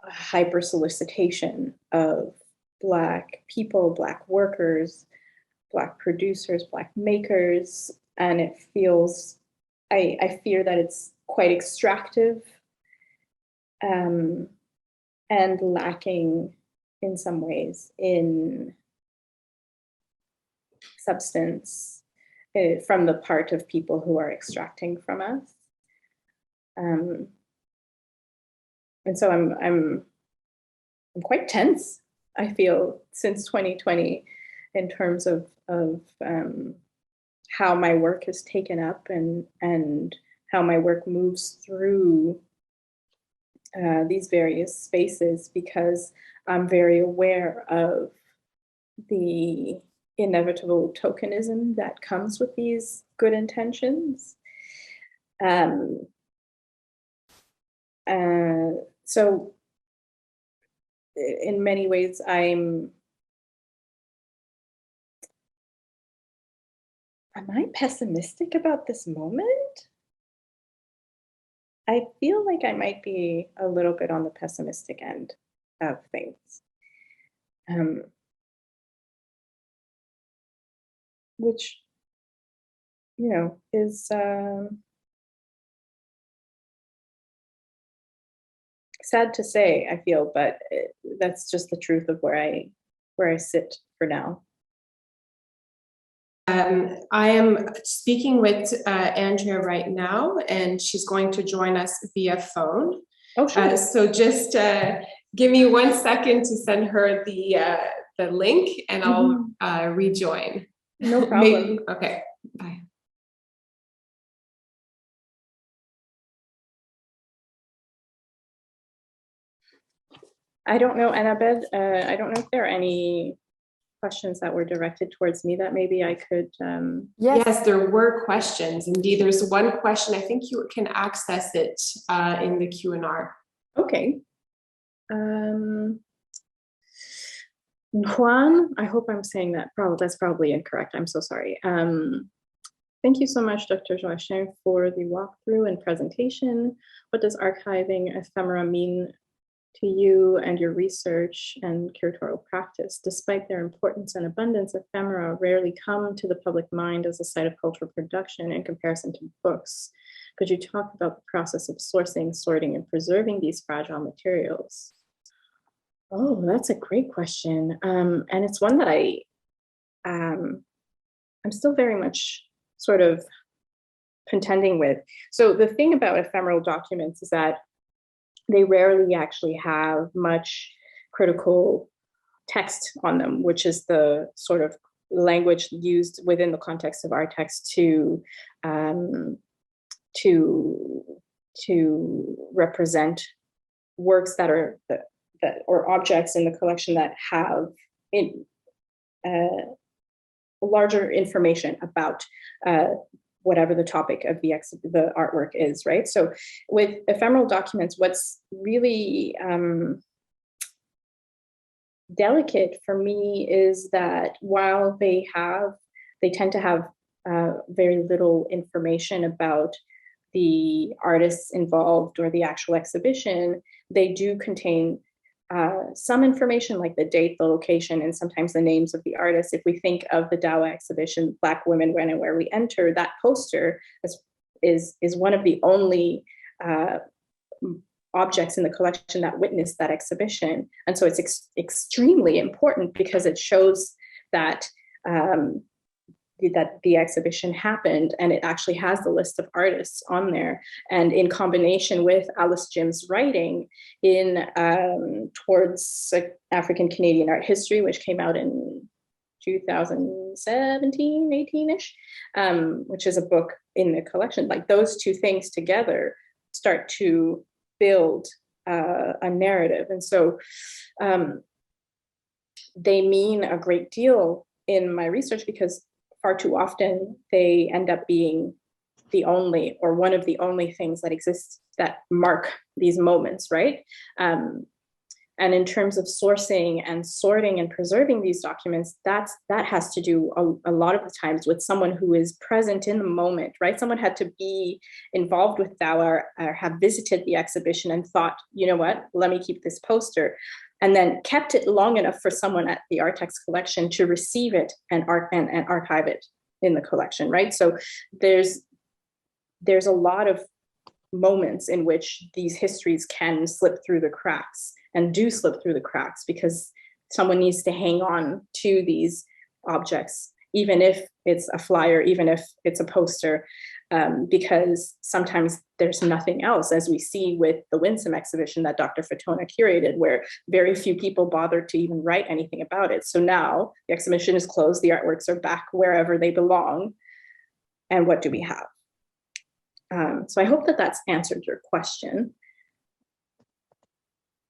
hyper solicitation of Black people, Black workers, Black producers, Black makers, and it feels, I fear that it's quite extractive and lacking in some ways in substance from the part of people who are extracting from us. And so I'm quite tense, I feel, since 2020 in terms of how my work is taken up and how my work moves through these various spaces, because I'm very aware of the inevitable tokenism that comes with these good intentions. So in many ways, am I pessimistic about this moment? I feel like I might be a little bit on the pessimistic end of things. Which, is sad to say, I feel, but that's just the truth of where I sit for now. I am speaking with Andrea right now, and she's going to join us via phone. Oh, sure. So just give me 1 second to send her the link, and I'll rejoin. No problem. Okay, bye. I don't know, Annabeth, I don't know if there are any questions that were directed towards me that maybe I could. Yes, there were questions. Indeed, there's one question. I think you can access it in the Q&R. Okay. Juan, I hope I'm saying that. That's probably incorrect. I'm so sorry. Thank you so much, Dr. Joachim, for the walkthrough and presentation. What does archiving ephemera mean to you and your research and curatorial practice? Despite their importance and abundance, ephemera rarely come to the public mind as a site of cultural production in comparison to books. Could you talk about the process of sourcing, sorting, and preserving these fragile materials? Oh, that's a great question. And it's one that I'm still very much sort of contending with. So the thing about ephemeral documents is that they rarely actually have much critical text on them, which is the sort of language used within the context of Artexte to represent works that are or objects in the collection that have larger information about whatever the topic of the artwork is, right? So with ephemeral documents, what's really delicate for me is that while they tend to have very little information about the artists involved or the actual exhibition, they do contain some information like the date, the location, and sometimes the names of the artists. If we think of the Dawa exhibition, Black Women, When and Where We Enter, that poster is one of the only objects in the collection that witnessed that exhibition. And so it's extremely important because it shows that that the exhibition happened, and it actually has the list of artists on there. And in combination with Alice Jim's writing in towards African Canadian art history, which came out in 2017, 18-ish, which is a book in the collection, like those two things together start to build a narrative. And so they mean a great deal in my research because far too often they end up being the only or one of the only things that exist that mark these moments, right? And in terms of sourcing and sorting and preserving these documents, that has to do a lot of the times with someone who is present in the moment, right? Someone had to be involved with Dawa or have visited the exhibition and thought, you know what, let me keep this poster, and then kept it long enough for someone at the Artexte collection to receive it and archive it in the collection, right? So there's a lot of moments in which these histories can slip through the cracks and do slip through the cracks because someone needs to hang on to these objects, even if it's a flyer, even if it's a poster, because sometimes there's nothing else, as we see with the Winsome exhibition that Dr. Fatona curated, where very few people bothered to even write anything about it. So now the exhibition is closed, the artworks are back wherever they belong, and what do we have? So I hope that that's answered your question.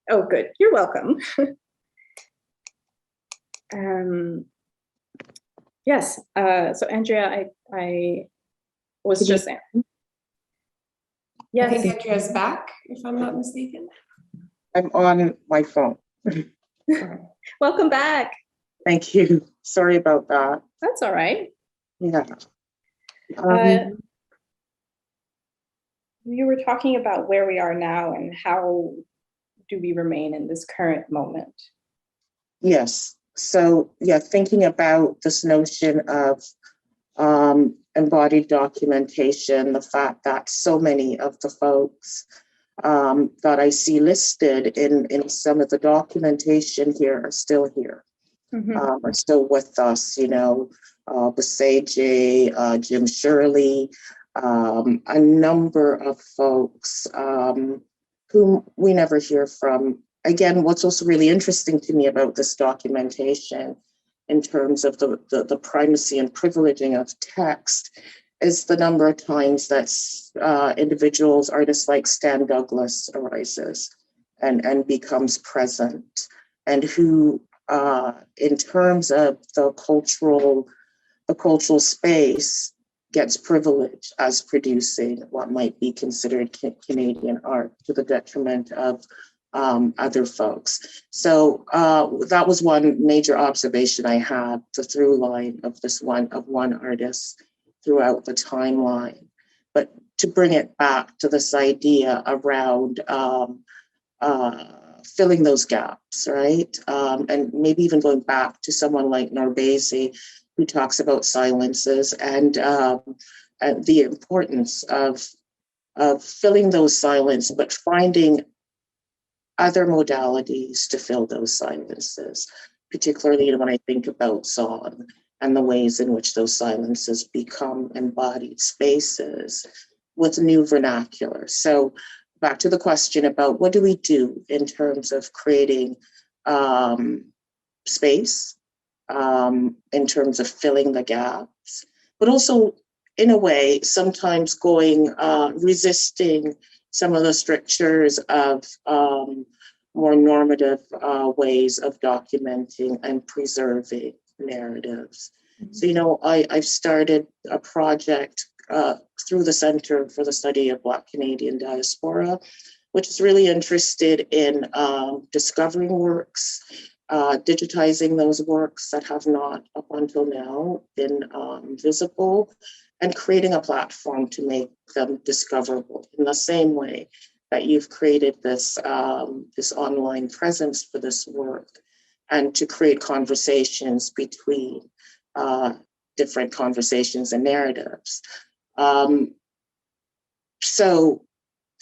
Oh, good, you're welcome. Yes, so Andrea, I was just saying. Yes. I think Andrea's back, if I'm not mistaken. I'm on my phone. Welcome back. Thank you. Sorry about that. That's all right. Yeah. You were talking about where we are now and how do we remain in this current moment? Yes. So, yeah, thinking about this notion of embodied documentation, the fact that so many of the folks that I see listed in some of the documentation here are still here, are still with us, you know, Baseje, Jim Shirley, a number of folks whom we never hear from. Again, what's also really interesting to me about this documentation in terms of the primacy and privileging of text is the number of times that individuals, artists like Stan Douglas arises and becomes present, and who in terms of the cultural space gets privileged as producing what might be considered Canadian art to the detriment of other folks. So that was one major observation I had, the through line of one artist throughout the timeline. But to bring it back to this idea around filling those gaps, right? And maybe even going back to someone like Narbese, who talks about silences and the importance of filling those silences, but finding other modalities to fill those silences, particularly when I think about song and the ways in which those silences become embodied spaces with new vernacular. So back to the question about what do we do in terms of creating space, in terms of filling the gaps, but also in a way, sometimes resisting some of the strictures of more normative ways of documenting and preserving narratives. Mm-hmm. So, I've started a project through the Center for the Study of Black Canadian Diaspora, which is really interested in discovering works, digitizing those works that have not up until now been visible, and creating a platform to make them discoverable in the same way that you've created this online presence for this work, and to create conversations between different conversations and narratives. So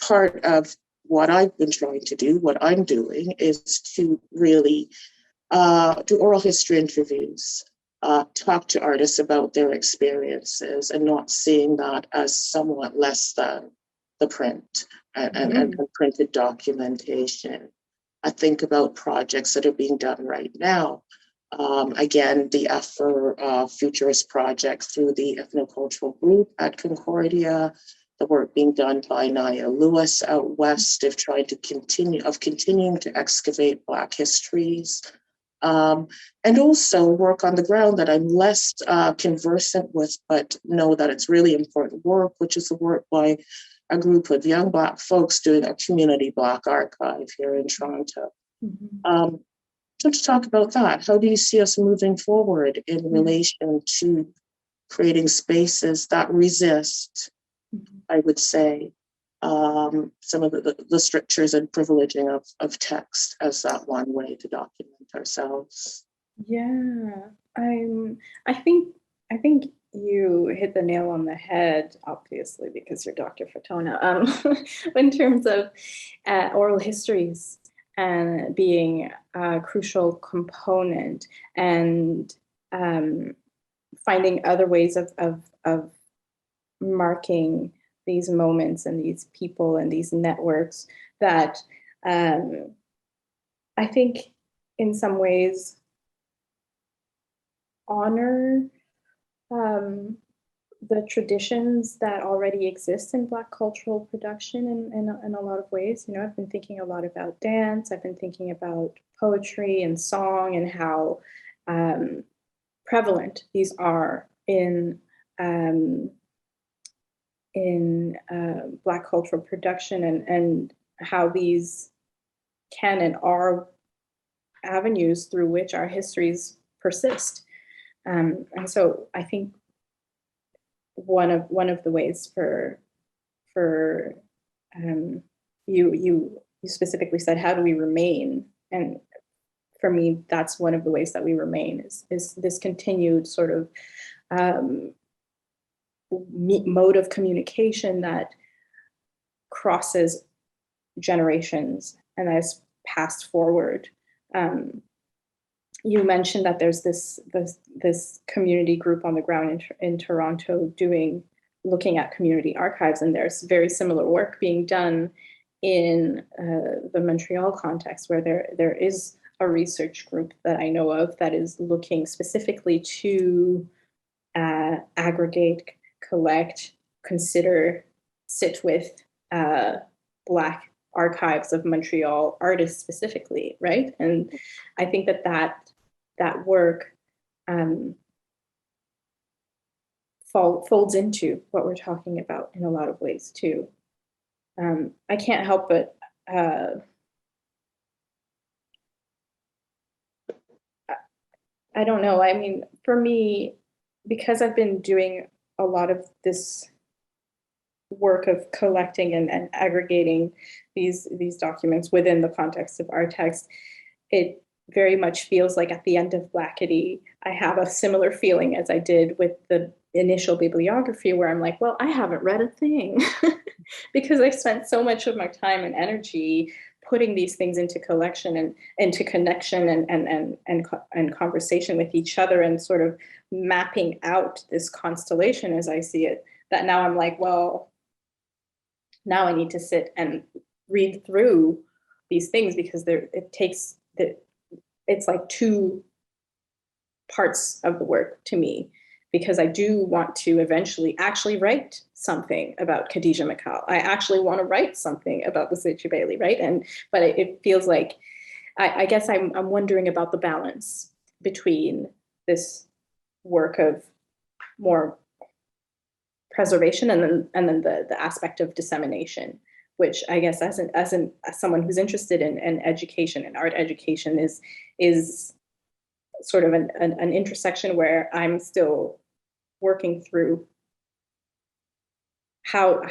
part of what I've been trying to do, what I'm doing, is to really do oral history interviews, talk to artists about their experiences, and not seeing that as somewhat less than the print and printed documentation. I think about projects that are being done right now. Again, the Futurist project through the ethnocultural group at Concordia, the work being done by Naya Lewis out west of continuing to excavate Black histories. And also work on the ground that I'm less conversant with, but know that it's really important work, which is the work by a group of young Black folks doing a community Black archive here in Toronto. Mm-hmm. So to talk about that, how do you see us moving forward in relation to creating spaces that resist, I would say, some of the strictures and privileging of text as that one way to document ourselves? Yeah, I think you hit the nail on the head, obviously, because you're Dr. Fatona, in terms of oral histories and being a crucial component, and finding other ways of marking these moments and these people and these networks that I think in some ways honor the traditions that already exist in Black cultural production in a lot of ways. I've been thinking a lot about dance. I've been thinking about poetry and song, and how prevalent these are in Black cultural production, and how these can and are avenues through which our histories persist. And so I think one of the ways for you specifically said, how do we remain? And for me, that's one of the ways that we remain is this continued sort of mode of communication that crosses generations and that is passed forward. You mentioned that there's this community group on the ground in Toronto looking at community archives, and there's very similar work being done in the Montreal context, where there is a research group that I know of that is looking specifically to aggregate, collect, consider, sit with Black archives of Montreal artists specifically, right? And I think that that work folds into what we're talking about in a lot of ways too. I can't help but I don't know. I mean, for me, because I've been doing a lot of this work of collecting and aggregating these documents within the context of Artexte, it very much feels like at the end of Blackity, I have a similar feeling as I did with the initial bibliography, where I'm like, well, I haven't read a thing because I spent so much of my time and energy putting these things into collection and into connection and conversation with each other and sort of mapping out this constellation as I see it, that now I'm like, well, now I need to sit and read through these things, because it's like two parts of the work to me, because I do want to eventually actually write something about Khadija Makal. I actually want to write something about the Lucicia Bailey, right? But it feels like, I guess I'm wondering about the balance between this work of more preservation and then the aspect of dissemination, which I guess as someone who's interested in education and art education is sort of an intersection where I'm still working through how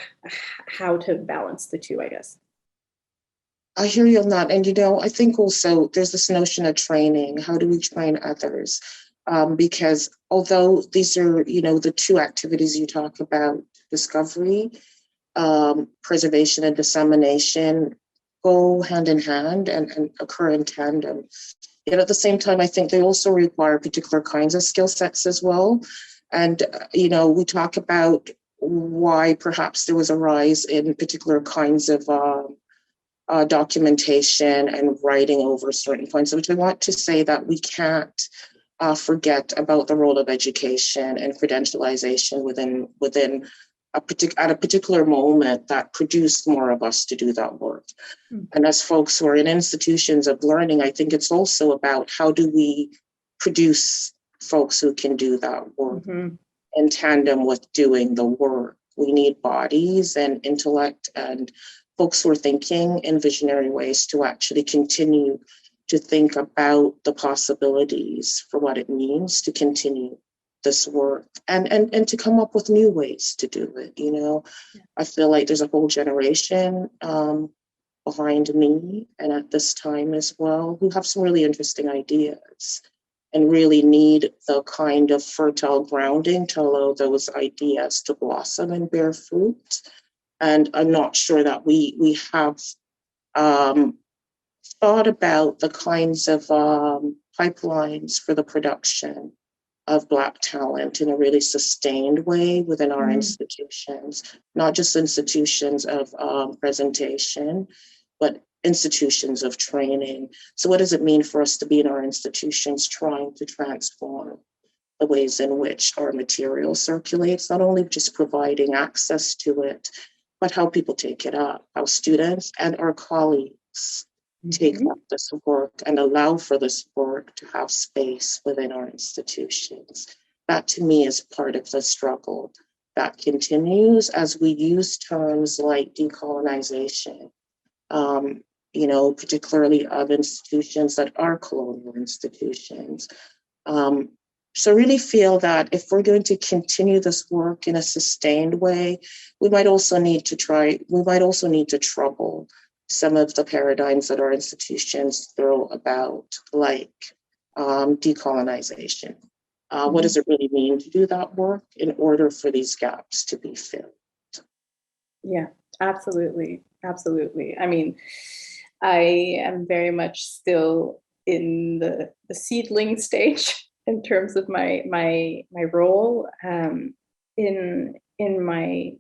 to balance the two, I guess. I hear you on that. And, I think also there's this notion of training. How do we train others? Because although these are, the two activities you talk about, discovery, preservation and dissemination, go hand in hand and occur in tandem. Yet at the same time, I think they also require particular kinds of skill sets as well. And, we talk about why perhaps there was a rise in particular kinds of documentation and writing over certain points, which I want to say that we can't forget about the role of education and credentialization within at a particular moment that produced more of us to do that work. Mm-hmm. And as folks who are in institutions of learning, I think it's also about how do we produce folks who can do that work in tandem with doing the work. We need bodies and intellect and folks who are thinking in visionary ways to actually continue to think about the possibilities for what it means to continue this work and to come up with new ways to do it. Yeah. I feel like there's a whole generation behind me and at this time as well who have some really interesting ideas and really need the kind of fertile grounding to allow those ideas to blossom and bear fruit. And I'm not sure that we have thought about the kinds of pipelines for the production of Black talent in a really sustained way within our institutions, not just institutions of presentation, but institutions of training. So what does it mean for us to be in our institutions trying to transform the ways in which our material circulates, not only just providing access to it, but how people take it up, how students and our colleagues take up this work and allow for this work to have space within our institutions. That to me is part of the struggle that continues as we use terms like decolonization, particularly of institutions that are colonial institutions. So really feel that if we're going to continue this work in a sustained way, we might also need to trouble some of the paradigms that our institutions throw about, like decolonization. What does it really mean to do that work in order for these gaps to be filled? Yeah, absolutely. Absolutely. I mean, I am very much still in the seedling stage in terms of my role in my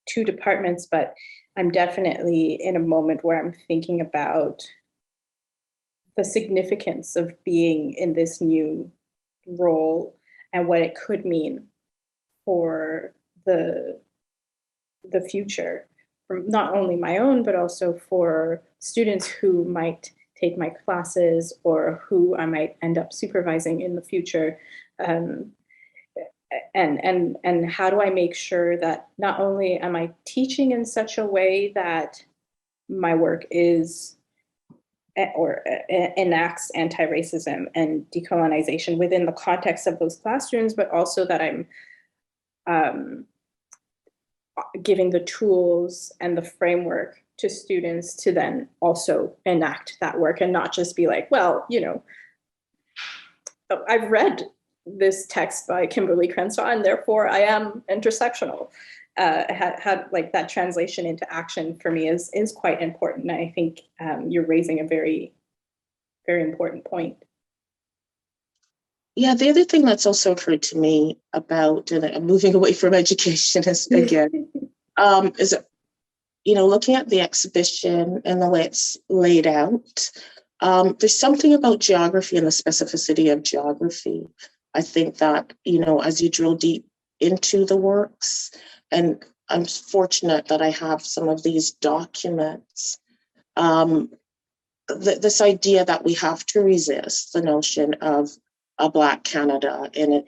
two departments, but I'm definitely in a moment where I'm thinking about the significance of being in this new role and what it could mean for the future, from not only my own, but also for students who might take my classes or who I might end up supervising in the future. And how do I make sure that not only am I teaching in such a way that my work is or enacts anti-racism and decolonization within the context of those classrooms, but also that I'm giving the tools and the framework to students to then also enact that work and not just be like, well, you know, I've read this text by Kimberly Crenshaw and therefore I am intersectional. Had like that translation into action for me is quite important. And I think you're raising a very, very important point. Yeah, the other thing that's also occurred to me about, and I'm moving away from education again, is, you know, looking at the exhibition and the way it's laid out, there's something about geography and the specificity of geography. I think that, you know, as you drill deep into the works, and I'm fortunate that I have some of these documents, this idea that we have to resist the notion of a Black Canada in a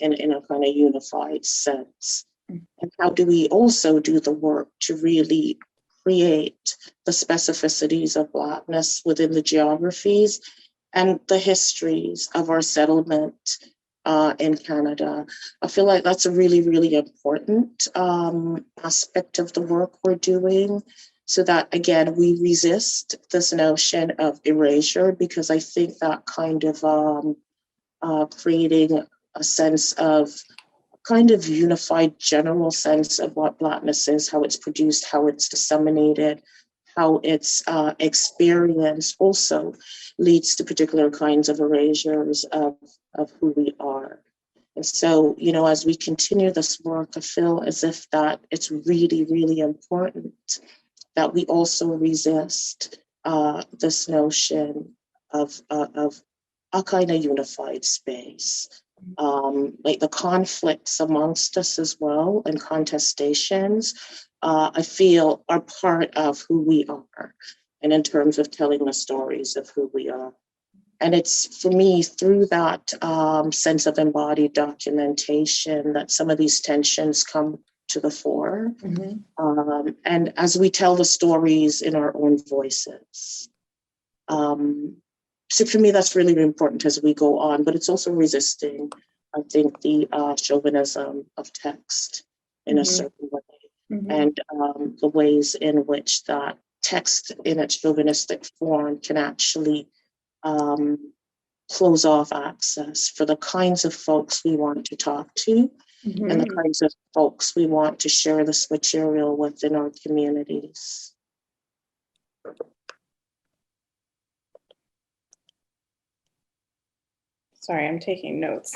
kind of unified sense. And how do we also do the work to really create the specificities of Blackness within the geographies and the histories of our settlement in Canada? I feel like that's a really, really important aspect of the work we're doing, so that, again, we resist this notion of erasure, because I think that kind of creating a sense of kind of unified general sense of what Blackness is, how it's produced, how it's disseminated, how it's experienced also leads to particular kinds of erasures of who we are. And so, you know, as we continue this work, I feel as if that it's really, really important that we also resist this notion of a kind of unified space. Like the conflicts amongst us as well, and contestations, I feel are part of who we are, and in terms of telling the stories of who we are. And it's, for me, through that sense of embodied documentation that some of these tensions come to the fore. Mm-hmm. And as we tell the stories in our own voices. So for me, that's really important as we go on, but it's also resisting, I think, the chauvinism of text in a certain way, and the ways in which that text in its chauvinistic form can actually close off access for the kinds of folks we want to talk to, and the kinds of folks we want to share this material with in our communities. Sorry, I'm taking notes.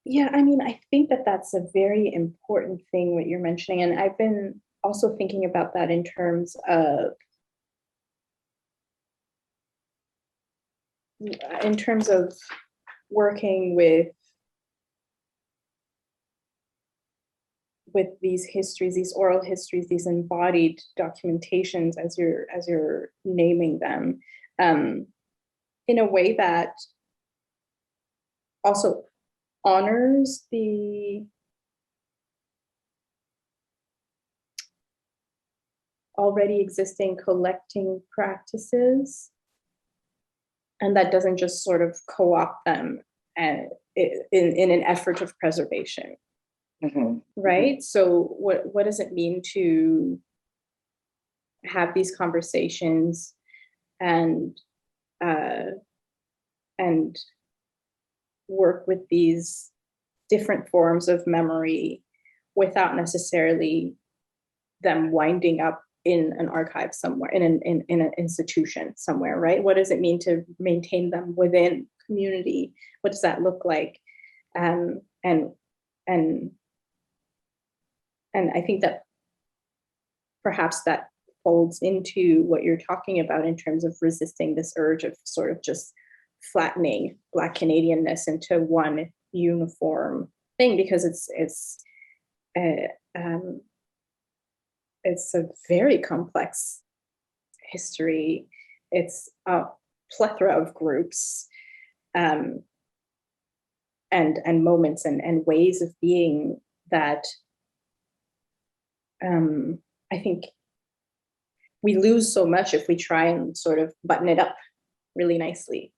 Yeah, I mean, I think that that's a very important thing, what you're mentioning. And I've been also thinking about that in terms of working with these histories, these oral histories, these embodied documentations, as you're naming them, in a way that also honors the already existing collecting practices, and that doesn't just sort of co-opt them in an effort of preservation. Right? So what does it mean to have these conversations and work with these different forms of memory without necessarily them winding up in an archive somewhere, in an institution somewhere, right? What does it mean to maintain them within community? What does that look like? And I think that perhaps that folds into what you're talking about in terms of resisting this urge of sort of just flattening Black Canadianness into one uniform thing, because it's a very complex history. It's a plethora of groups and moments and ways of being that I think we lose so much if we try and sort of button it up really nicely.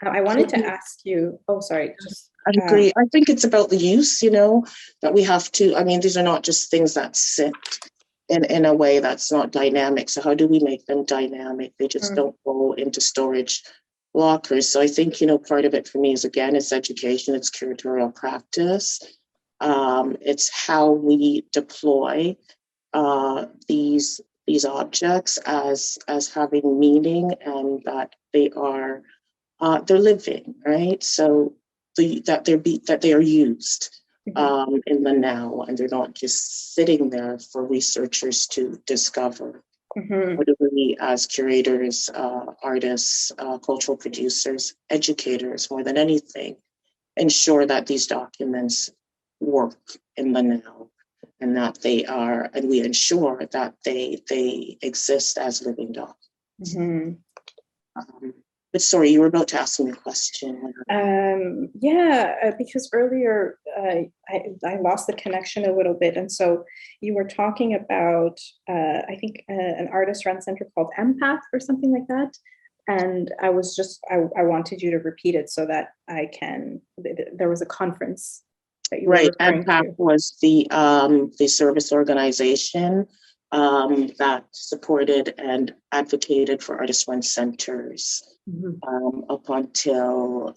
I wanted to ask you, oh, sorry. I agree. I think it's about the use, that we have to, these are not just things that sit in a way that's not dynamic. So how do we make them dynamic? They just don't go into storage lockers. So I think, part of it for me is, again, it's education, it's curatorial practice. It's how we deploy these objects as having meaning, and that they are they're living, right? So that they are used in the now, and they're not just sitting there for researchers to discover. What do we, as curators, artists, cultural producers, educators, more than anything, ensure that these documents work in the now, and that they are, and we ensure that they exist as living documents. But sorry, you were about to ask me a question. Because earlier I lost the connection a little bit. And so you were talking about, I think, an artist-run center called Empath or something like that. And I wanted you to repeat it so that I can, there was a conference that you were referring Empath to. was the service organization that supported and advocated for artist-run centers up until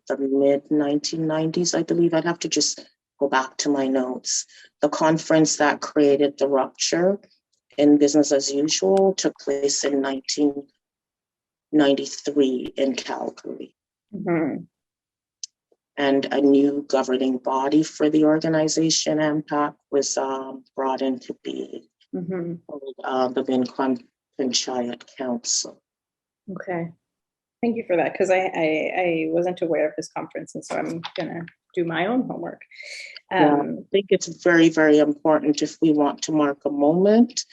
the mid-1990s, I believe. I'd have to just go back to my notes. The conference that created the rupture in business as usual took place in 1993 in Calgary. And a new governing body for the organization, MPAC, was brought into being, called the Vincom Panchayat Council. Okay. Thank you for that, because I wasn't aware of this conference, and so I'm gonna do my own homework. I think it's very, very important if we want to mark a moment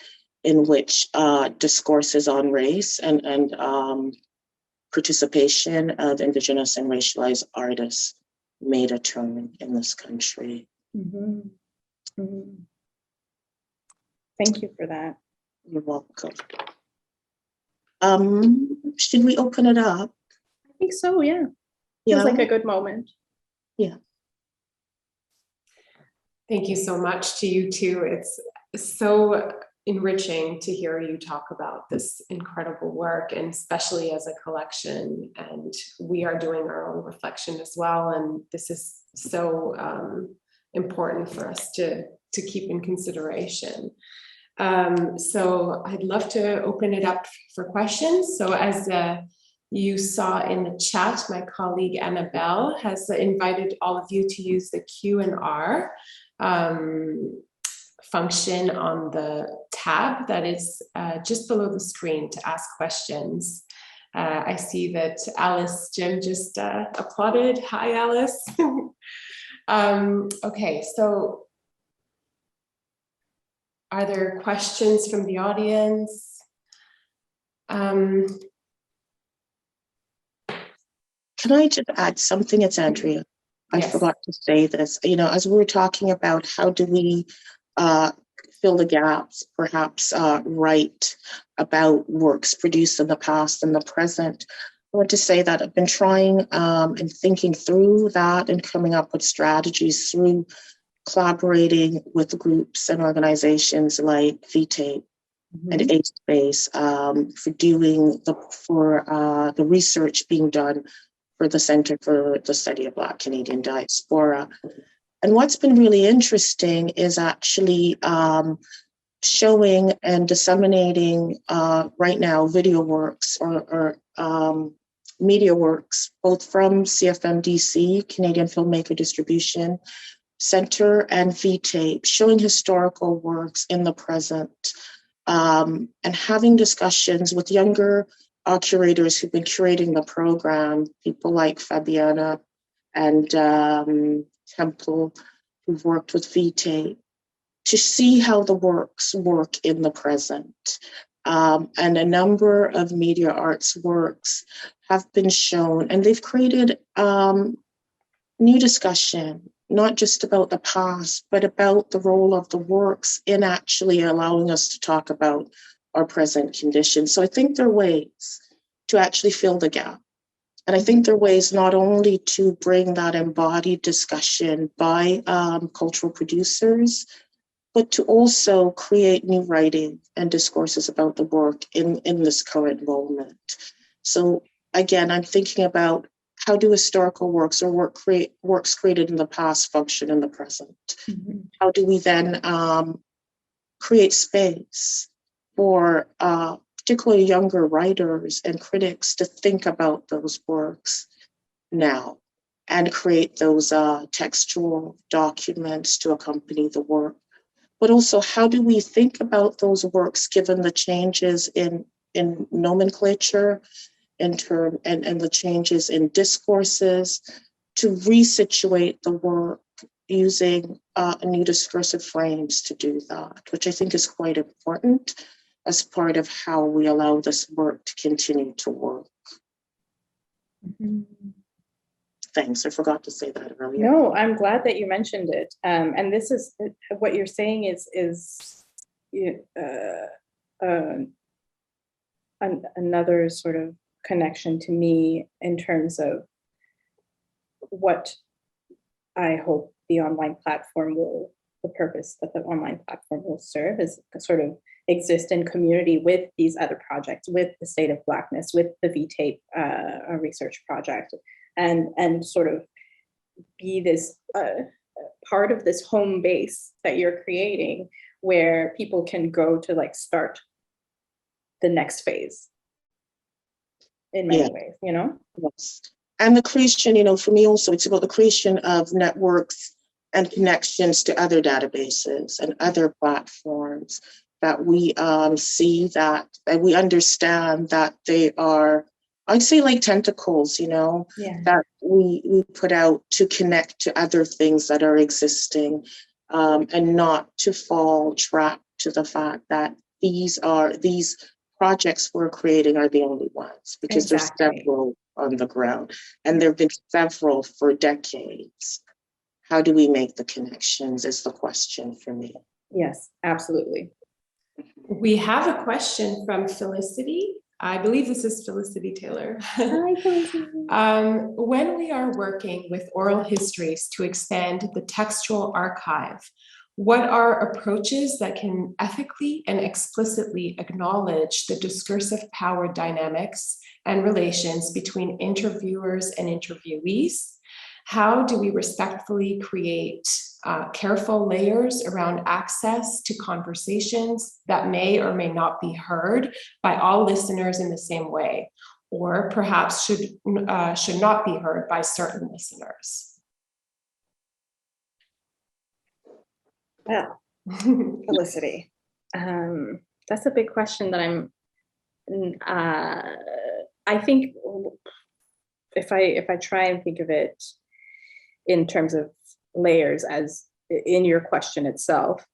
in which discourses on race and participation of Indigenous and racialized artists made a turn in this country. Thank you for that. You're welcome. Should we open it up? I think so, yeah. Feels like a good moment. Yeah. Thank you so much to you too. It's so enriching to hear you talk about this incredible work, and especially as a collection. And we are doing our own reflection as well. And this is so important for us to keep in consideration. So I'd love to open it up for questions. So as you saw in the chat, my colleague Annabelle has invited all of you to use the Q&R function on the tab that is just below the screen to ask questions. I see that Alice Jim just applauded. Hi, Alice. Okay, so are there questions from the audience? Can I just add something? It's Andrea. I forgot to say this. As we were talking about how do we fill the gaps, perhaps write about works produced in the past and the present, I want to say that I've been trying and thinking through that and coming up with strategies through collaborating with groups and organizations like VTAPE and A-Space for doing the research being done for the Center for the Study of Black Canadian Diaspora. And what's been really interesting is actually showing and disseminating right now video works or media works, both from CFMDC, Canadian Filmmaker Distribution Center, and VTAPE, showing historical works in the present, and having discussions with younger curators who've been curating the program, people like Fabiana and Temple, who've worked with VTAPE, to see how the works work in the present. And a number of media arts works have been shown, and they've created new discussion, not just about the past, but about the role of the works in actually allowing us to talk about our present conditions. So I think there are ways to actually fill the gap. And I think there are ways not only to bring that embodied discussion by cultural producers, but to also create new writing and discourses about the work in this current moment. So again, I'm thinking about how do historical works or works created in the past function in the present? Mm-hmm. How do we then create space for particularly younger writers and critics to think about those works now and create those textual documents to accompany the work? But also, how do we think about those works given the changes in nomenclature and the changes in discourses to resituate the work using new discursive frames to do that, which I think is quite important as part of how we allow this work to continue to work. Mm-hmm. Thanks, I forgot to say that earlier. No, I'm glad that you mentioned it. And this is what you're saying is another sort of connection to me in terms of what I hope the online platform the purpose that the online platform will serve is sort of exist in community with these other projects, with the State of Blackness, with the V-Tape research project, and sort of be this part of this home base that you're creating where people can go to like start the next phase in many ways, you know? Yes. And the creation, you know, for me also, it's about the creation of networks and connections to other databases and other platforms that we see that we understand that they are, I'd say like tentacles, you know, that we put out to connect to other things that are existing and not to fall trapped to the fact that these projects we're creating are the only ones, because there's several on the ground and there have been several for decades. How do we make the connections is the question for me. Yes, absolutely. We have a question from Felicity. I believe this is Felicity Taylor. Hi, Felicity. When we are working with oral histories to expand the textual archive, what are approaches that can ethically and explicitly acknowledge the discursive power dynamics and relations between interviewers and interviewees? How do we respectfully create careful layers around access to conversations that may or may not be heard by all listeners in the same way, or perhaps should not be heard by certain listeners? Well, Felicity, that's a big question that I think if I try and think of it in terms of layers as in your question itself,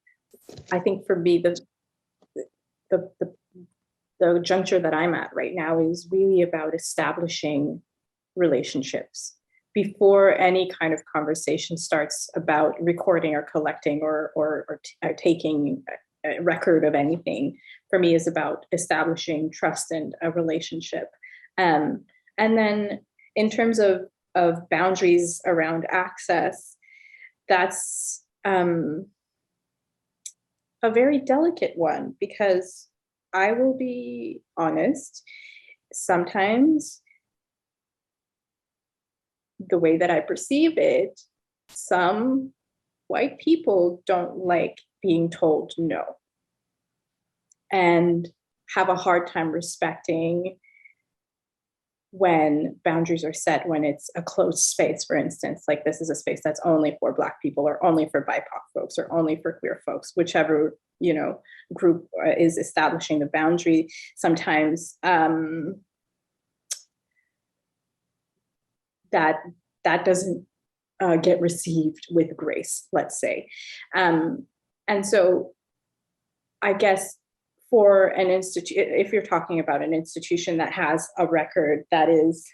I think for me, the juncture that I'm at right now is really about establishing relationships before any kind of conversation starts about recording or collecting or taking a record of anything. For me, is about establishing trust and a relationship. And then in terms of boundaries around access, that's a very delicate one, because I will be honest, sometimes the way that I perceive it, some white people don't like being told no and have a hard time respecting when boundaries are set, when it's a closed space, for instance, like this is a space that's only for Black people or only for BIPOC folks or only for queer folks, whichever, you know, group is establishing the boundary. Sometimes that doesn't get received with grace, let's say. And so I guess for an institute, if you're talking about an institution that has a record that is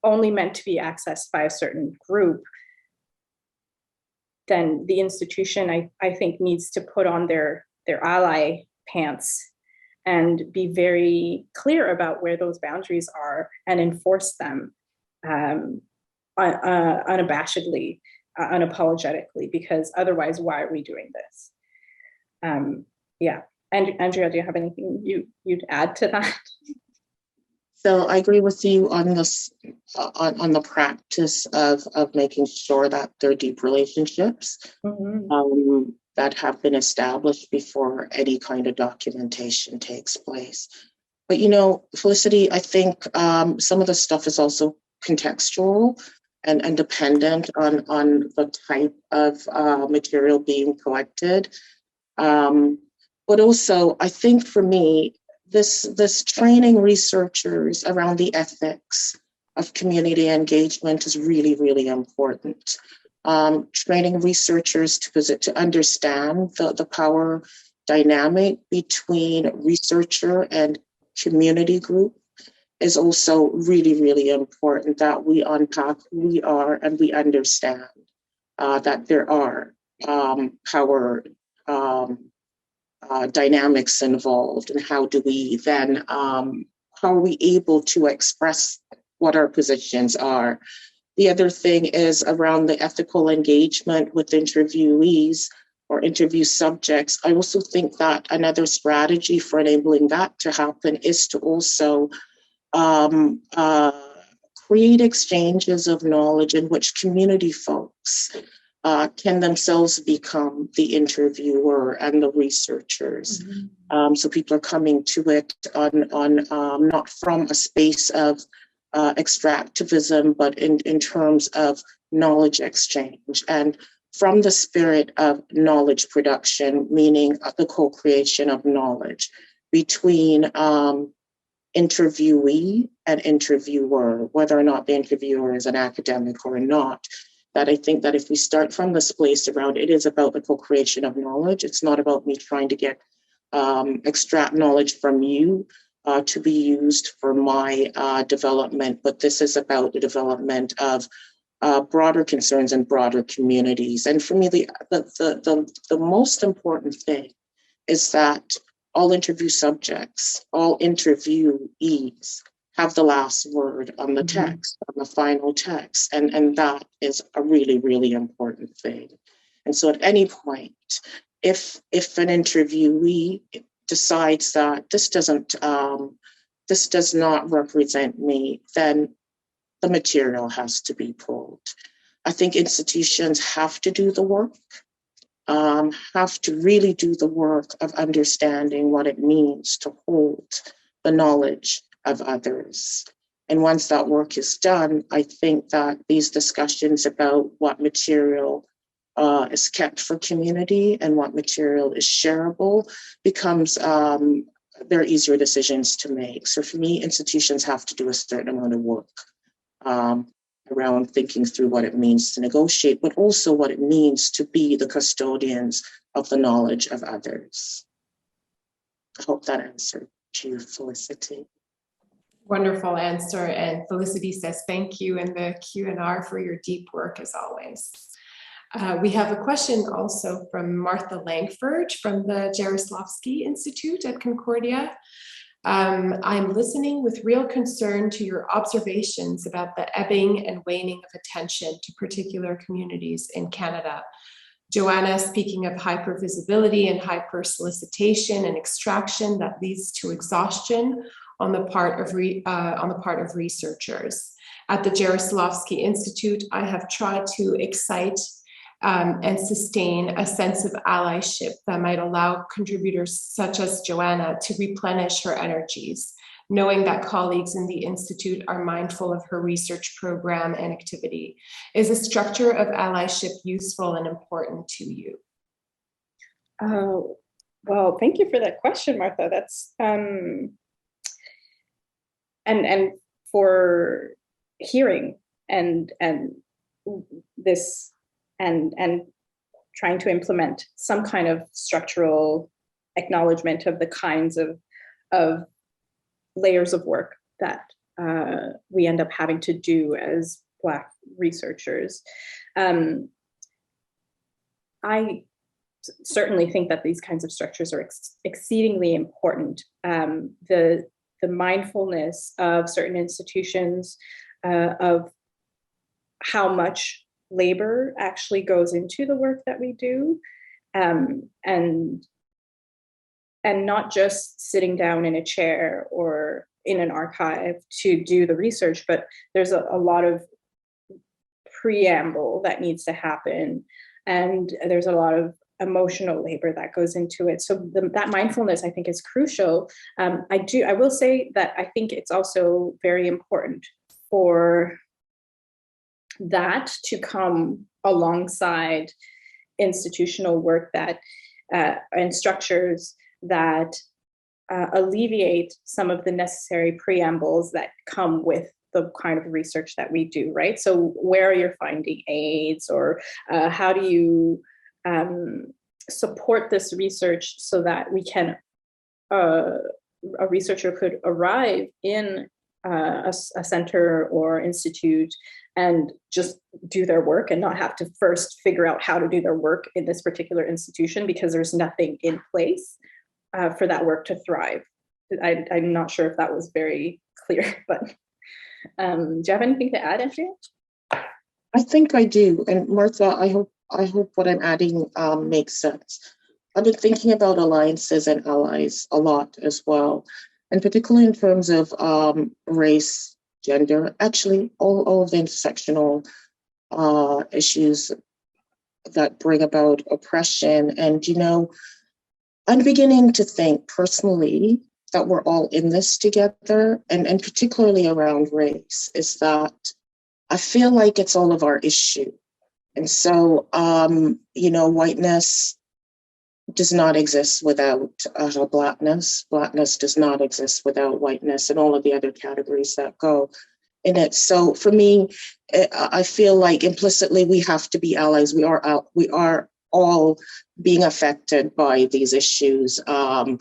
only meant to be accessed by a certain group, then the institution, I think, needs to put on their ally pants and be very clear about where those boundaries are and enforce them unabashedly, unapologetically, because otherwise, why are we doing this? Yeah. And Andrea, do you have anything you'd add to that? So I agree with you on this, on the practice of making sure that there are deep relationships that have been established before any kind of documentation takes place. But, you know, Felicity, I think some of the stuff is also contextual and dependent on the type of material being collected. But also, I think for me, this training researchers around the ethics of community engagement is really, really important. Training researchers to understand the power dynamic between researcher and community group is also really, really important, that we unpack who we are and we understand that there are power dynamics involved, and how do we then, how are we able to express what our positions are? The other thing is around the ethical engagement with interviewees or interview subjects. I also think that another strategy for enabling that to happen is to also create exchanges of knowledge in which community folks can themselves become the interviewer and the researchers. So people are coming to it on not from a space of extractivism, but in terms of knowledge exchange, and from the spirit of knowledge production, meaning the co-creation of knowledge between interviewee and interviewer, whether or not the interviewer is an academic or not. That I think that if we start from this place around, it is about the co-creation of knowledge. It's not about me trying to get extract knowledge from you to be used for my development, but this is about the development of broader concerns and broader communities. And for me, the most important thing is that all interview subjects, all interviewees have the last word on the text, on the final text. And that is a really, really important thing. And so at any point, if an interviewee decides that this does not represent me, then the material has to be pulled. I think institutions have to do the work, have to really do the work of understanding what it means to hold the knowledge of others. And once that work is done, I think that these discussions about what material is kept for community and what material is shareable becomes, they're easier decisions to make. So for me, institutions have to do a certain amount of work around thinking through what it means to negotiate, but also what it means to be the custodians of the knowledge of others. I hope that answered you, Felicity. Wonderful answer. And Felicity says thank you in the Q&R for your deep work as always. We have a question also from Martha Langford from the Jarislowsky Institute at Concordia. I'm listening with real concern to your observations about the ebbing and waning of attention to particular communities in Canada. Joanna speaking of hypervisibility and hyper-solicitation and extraction that leads to exhaustion on the part of researchers. At the Jarislowsky Institute, I have tried to excite and sustain a sense of allyship that might allow contributors such as Joanna to replenish her energies, knowing that colleagues in the Institute are mindful of her research program and activity. Is a structure of allyship useful and important to you? Well, thank you for that question, Martha. That's and for hearing and this and trying to implement some kind of structural acknowledgement of the kinds of layers of work that we end up having to do as Black researchers. I certainly think that these kinds of structures are exceedingly important. The mindfulness of certain institutions, of how much labor actually goes into the work that we do, and not just sitting down in a chair or in an archive to do the research, but there's a lot of preamble that needs to happen, and there's a lot of emotional labor that goes into it. So that mindfulness, I think, is crucial. I will say that I think it's also very important for that to come alongside institutional work that and structures that alleviate some of the necessary preambles that come with the kind of research that we do, right? So where are your finding aids, or how do you support this research so that we can, a researcher could arrive in a center or institute and just do their work and not have to first figure out how to do their work in this particular institution because there's nothing in place for that work to thrive. I'm not sure if that was very clear, but do you have anything to add, Andrea? I think I do. And Martha, I hope what I'm adding makes sense. I've been thinking about alliances and allies a lot as well, and particularly in terms of race, gender, actually all of the intersectional issues that bring about oppression. And, you know, I'm beginning to think personally that we're all in this together, and particularly around race, is that I feel like it's all of our issue. And so, you know, whiteness does not exist without Blackness. Blackness does not exist without whiteness, and all of the other categories that go in it. So for me, I feel like implicitly we have to be allies. We are all being affected by these issues, and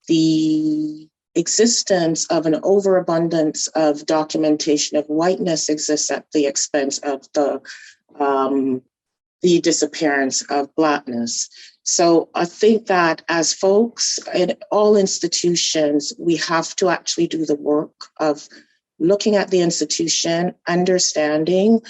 the existence of an overabundance of documentation of whiteness exists at the expense of the disappearance of Blackness. So I think that as folks in all institutions, we have to actually do the work of looking at the institution, understanding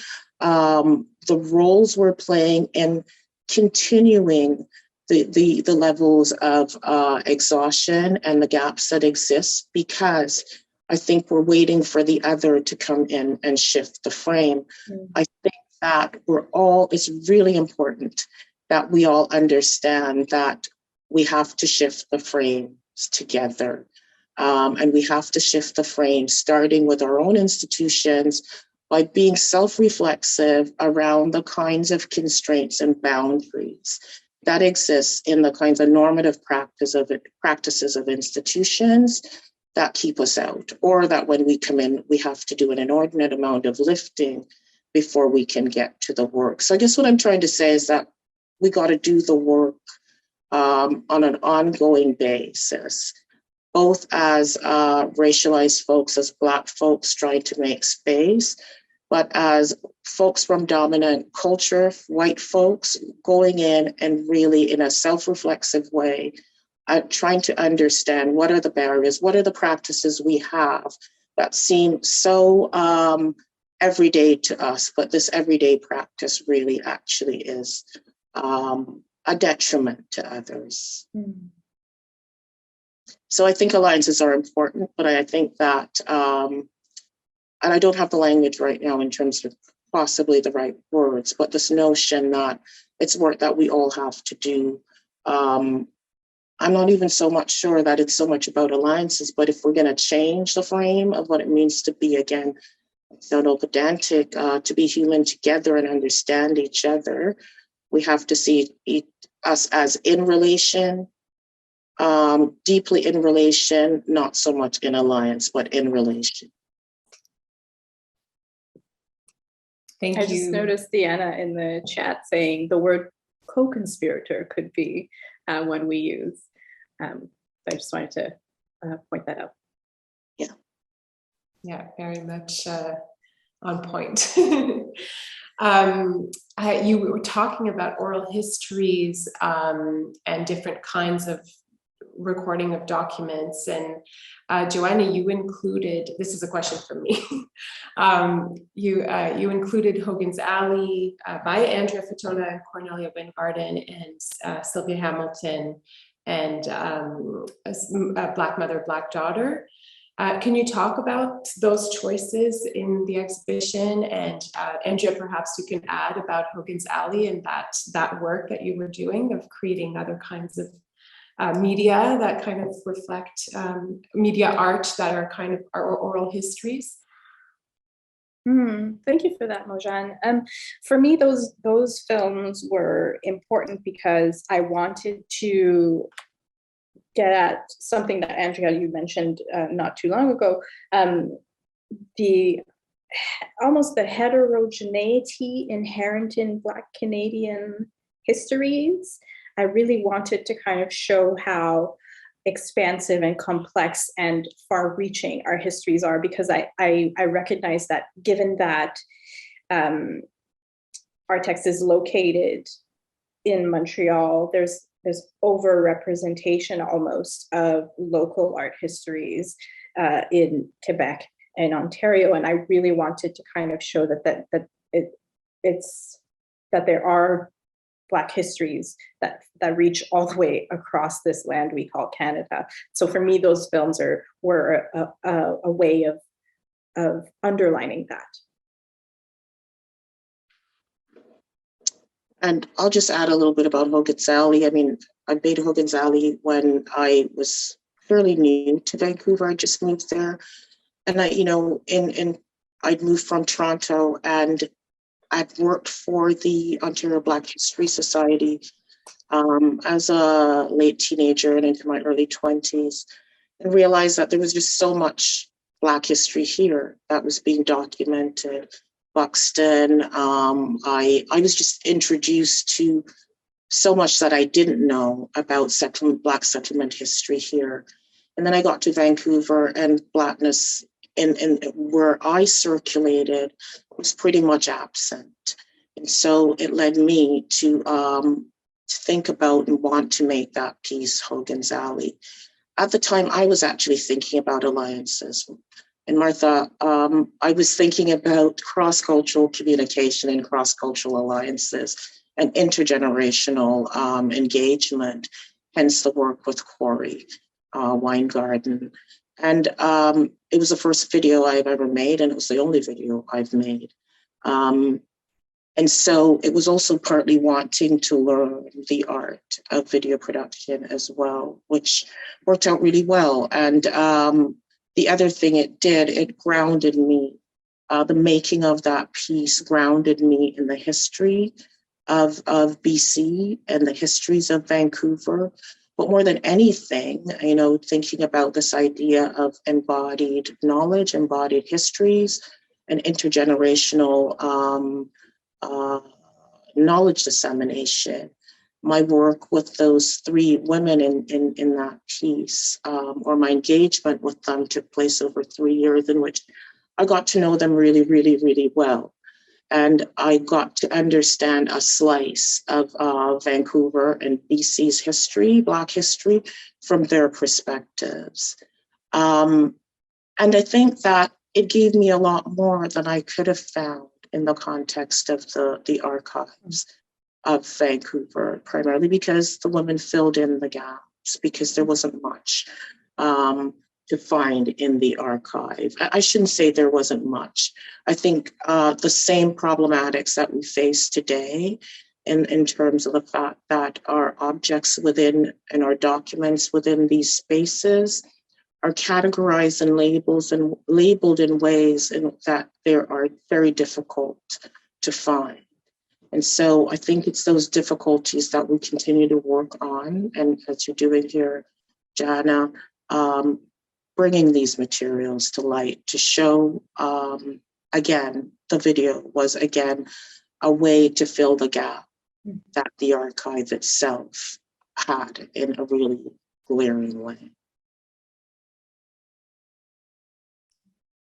the roles we're playing in continuing the levels of exhaustion and the gaps that exist, because I think we're waiting for the other to come in and shift the frame. I think that it's really important that we all understand that we have to shift the frames together. And we have to shift the frame, starting with our own institutions, by being self-reflexive around the kinds of constraints and boundaries that exists in the kinds of normative practices of institutions that keep us out, or that when we come in, we have to do an inordinate amount of lifting before we can get to the work. So I guess what I'm trying to say is that we got to do the work on an ongoing basis, both as racialized folks, as Black folks trying to make space, but as folks from dominant culture, white folks, going in and really in a self-reflexive way, trying to understand what are the barriers, what are the practices we have that seem so everyday to us, but this everyday practice really actually is a detriment to others. So I think alliances are important, but I think that, and I don't have the language right now in terms of possibly the right words, but this notion that it's work that we all have to do. I'm not even so much sure that it's so much about alliances, but if we're going to change the frame of what it means to be, again, pedantic, to be human together and understand each other, we have to see us as in relation, deeply in relation, not so much in alliance, but in relation. Thank you. I just noticed Deanna in the chat saying the word co-conspirator could be one we use. So I just wanted to point that out. Yeah, very much on point. You were talking about oral histories and different kinds of recording of documents, and Joanna, you included, this is a question from me, you included Hogan's Alley by Andrea Fatona and Cornelia Wingarden and Sylvia Hamilton and Black Mother, Black Daughter. Can you talk about those choices in the exhibition? And Andrea, perhaps you can add about Hogan's Alley and that work that you were doing of creating other kinds of media that kind of reflect media art that are kind of our oral histories. Thank you for that, Mojan. For me, those films were important because I wanted to get at something that Andrea, you mentioned not too long ago, almost the heterogeneity inherent in Black Canadian histories. I really wanted to kind of show how expansive and complex and far-reaching our histories are, because I recognize that given that Artexte is located in Montreal, there's over-representation almost of local art histories in Quebec and Ontario, and I really wanted to kind of show that there are Black histories that reach all the way across this land we call Canada. So for me, those films were a way of underlining that. And I'll just add a little bit about Hogan's Alley. I mean, I made Hogan's Alley when I was fairly new to Vancouver. I just moved there. And I'd moved from Toronto, and I'd worked for the Ontario Black History Society as a late teenager and into my early 20s, and realized that there was just so much Black history here that was being documented. Buxton, I was just introduced to so much that I didn't know about Black settlement history here. And then I got to Vancouver, and Blackness in where I circulated was pretty much absent. And so it led me to think about and want to make that piece, Hogan's Alley. At the time, I was actually thinking about alliances. And Martha, I was thinking about cross-cultural communication and cross-cultural alliances and intergenerational engagement, hence the work with Corey Weingarten. And it was the first video I've ever made, and it was the only video I've made. And so it was also partly wanting to learn the art of video production as well, which worked out really well. And the other thing it did, it grounded me. The making of that piece grounded me in the history of BC and the histories of Vancouver. But more than anything, thinking about this idea of embodied knowledge, embodied histories, and intergenerational knowledge dissemination. My work with those three women in that piece, or my engagement with them, took place over 3 years, in which I got to know them really, really, really well. And I got to understand a slice of Vancouver and BC's history, Black history, from their perspectives. And I think that it gave me a lot more than I could have found in the context of the archives of Vancouver, primarily because the women filled in the gaps, because there wasn't much to find in the archive. I shouldn't say there wasn't much. I think the same problematics that we face today in terms of the fact that our objects within and our documents within these spaces are categorized and labeled in ways that they are very difficult to find. And so I think it's those difficulties that we continue to work on, and as you're doing here, Jana, bringing these materials to light to show again, the video was, again, a way to fill the gap that the archive itself had in a really glaring way.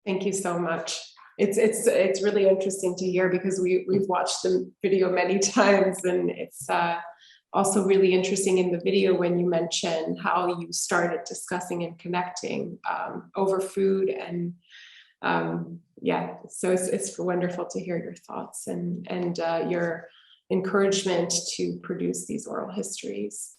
Thank you so much. It's really interesting to hear, because we've watched the video many times, and it's also really interesting in the video when you mention how you started discussing and connecting over food, and yeah, so it's wonderful to hear your thoughts and your encouragement to produce these oral histories.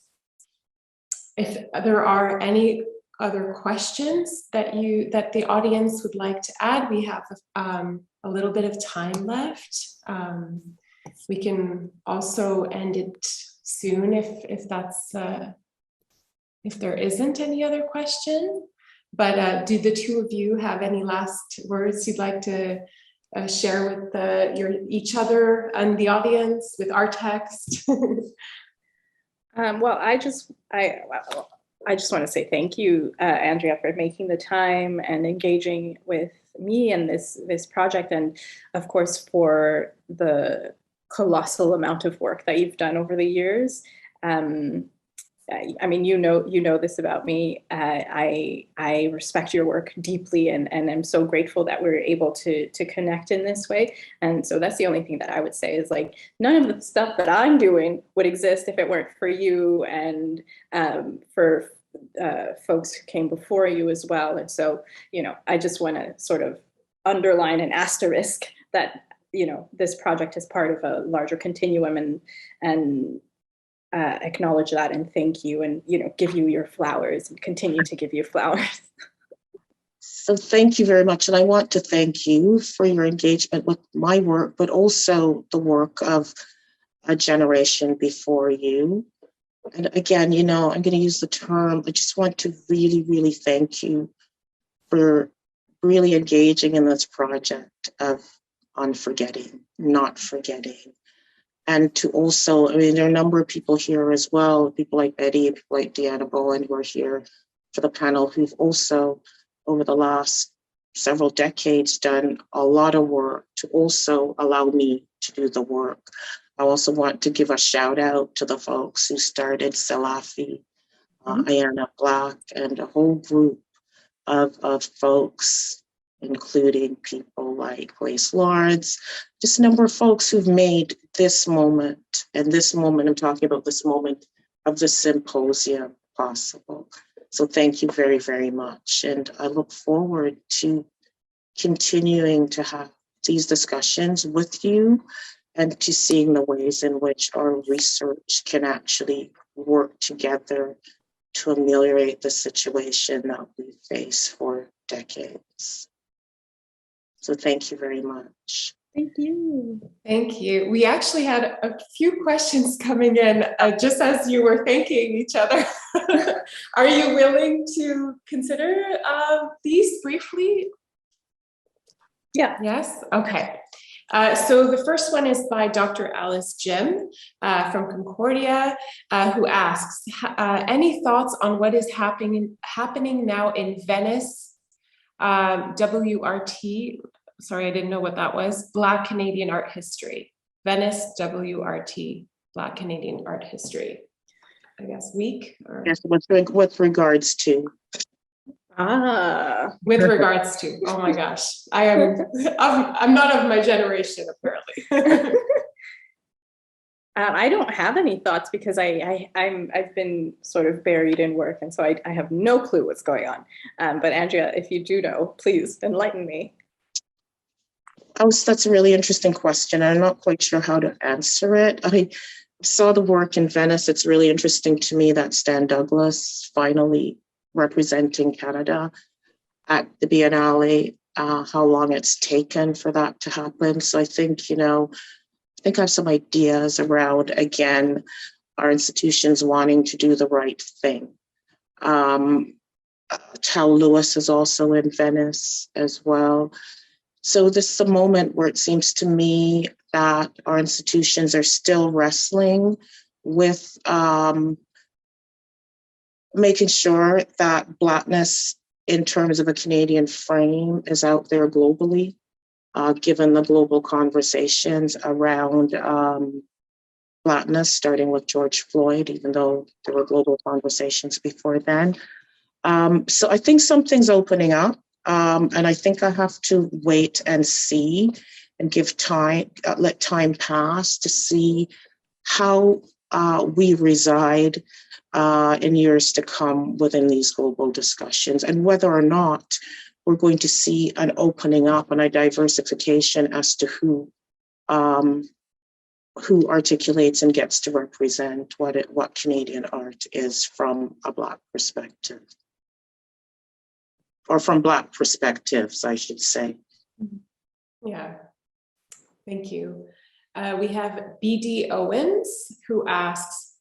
If there are any other questions that the audience would like to add, we have a little bit of time left. We can also end it soon if that's if there isn't any other question. But do the two of you have any last words you'd like to share with each other and the audience, with Artexte? Well, I just want to say thank you, Andrea, for making the time and engaging with me and this project, and of course for the colossal amount of work that you've done over the years. I mean, you know this about me. I respect your work deeply, and I'm so grateful that we're able to connect in this way. And so that's the only thing that I would say is, like, none of the stuff that I'm doing would exist if it weren't for you and for folks who came before you as well. And so, I just want to sort of underline an asterisk that, this project is part of a larger continuum, and acknowledge that and thank you, and give you your flowers and continue to give you flowers. So thank you very much. And I want to thank you for your engagement with my work, but also the work of a generation before you. And again, I'm going to use the term, I just want to really, really thank you for really engaging in this project of unforgetting, not forgetting. And to also, there are a number of people here as well, people like Betty, people like Deanna Bowen, who are here for the panel, who've also, over the last several decades, done a lot of work to also allow me to do the work. I also want to give a shout out to the folks who started Salafi, Ayana Black, and a whole group of folks, including people like Grace Lawrence, just a number of folks who've made this moment, and this moment, I'm talking about this moment of the symposium, possible. So thank you very, very much. And I look forward to continuing to have these discussions with you and to seeing the ways in which our research can actually work together to ameliorate the situation that we face for decades. So thank you very much. Thank you. Thank you. We actually had a few questions coming in just as you were thanking each other. Are you willing to consider these briefly? Yeah. Yes? Okay. So the first one is by Dr. Alice Jim from Concordia, who asks, any thoughts on what is happening now in Venice, WRT, sorry, I didn't know what that was, Black Canadian Art History, Venice, WRT, Black Canadian Art History, I guess week? Or... Yes, with regards to. With regards to, oh my gosh, I'm not of my generation, apparently. I don't have any thoughts because I've been sort of buried in work, and so I have no clue what's going on. But Andrea, if you do know, please enlighten me. That's a really interesting question. I'm not quite sure how to answer it. I saw the work in Venice. It's really interesting to me that Stan Douglas finally representing Canada at the Biennale, how long it's taken for that to happen. So I think, I have some ideas around, again, our institutions wanting to do the right thing. Tal Lewis is also in Venice as well. So this is a moment where it seems to me that our institutions are still wrestling with making sure that Blackness in terms of a Canadian frame is out there globally. given the global conversations around Blackness, starting with George Floyd, even though there were global conversations before then. So I think something's opening up, and I think I have to wait and see and give time, let time pass to see how we reside in years to come within these global discussions, and whether or not we're going to see an opening up and a diversification as to who articulates and gets to represent what Canadian art is from a Black perspective. Or from Black perspectives, I should say. Yeah, thank you. We have BD Owens, who asks,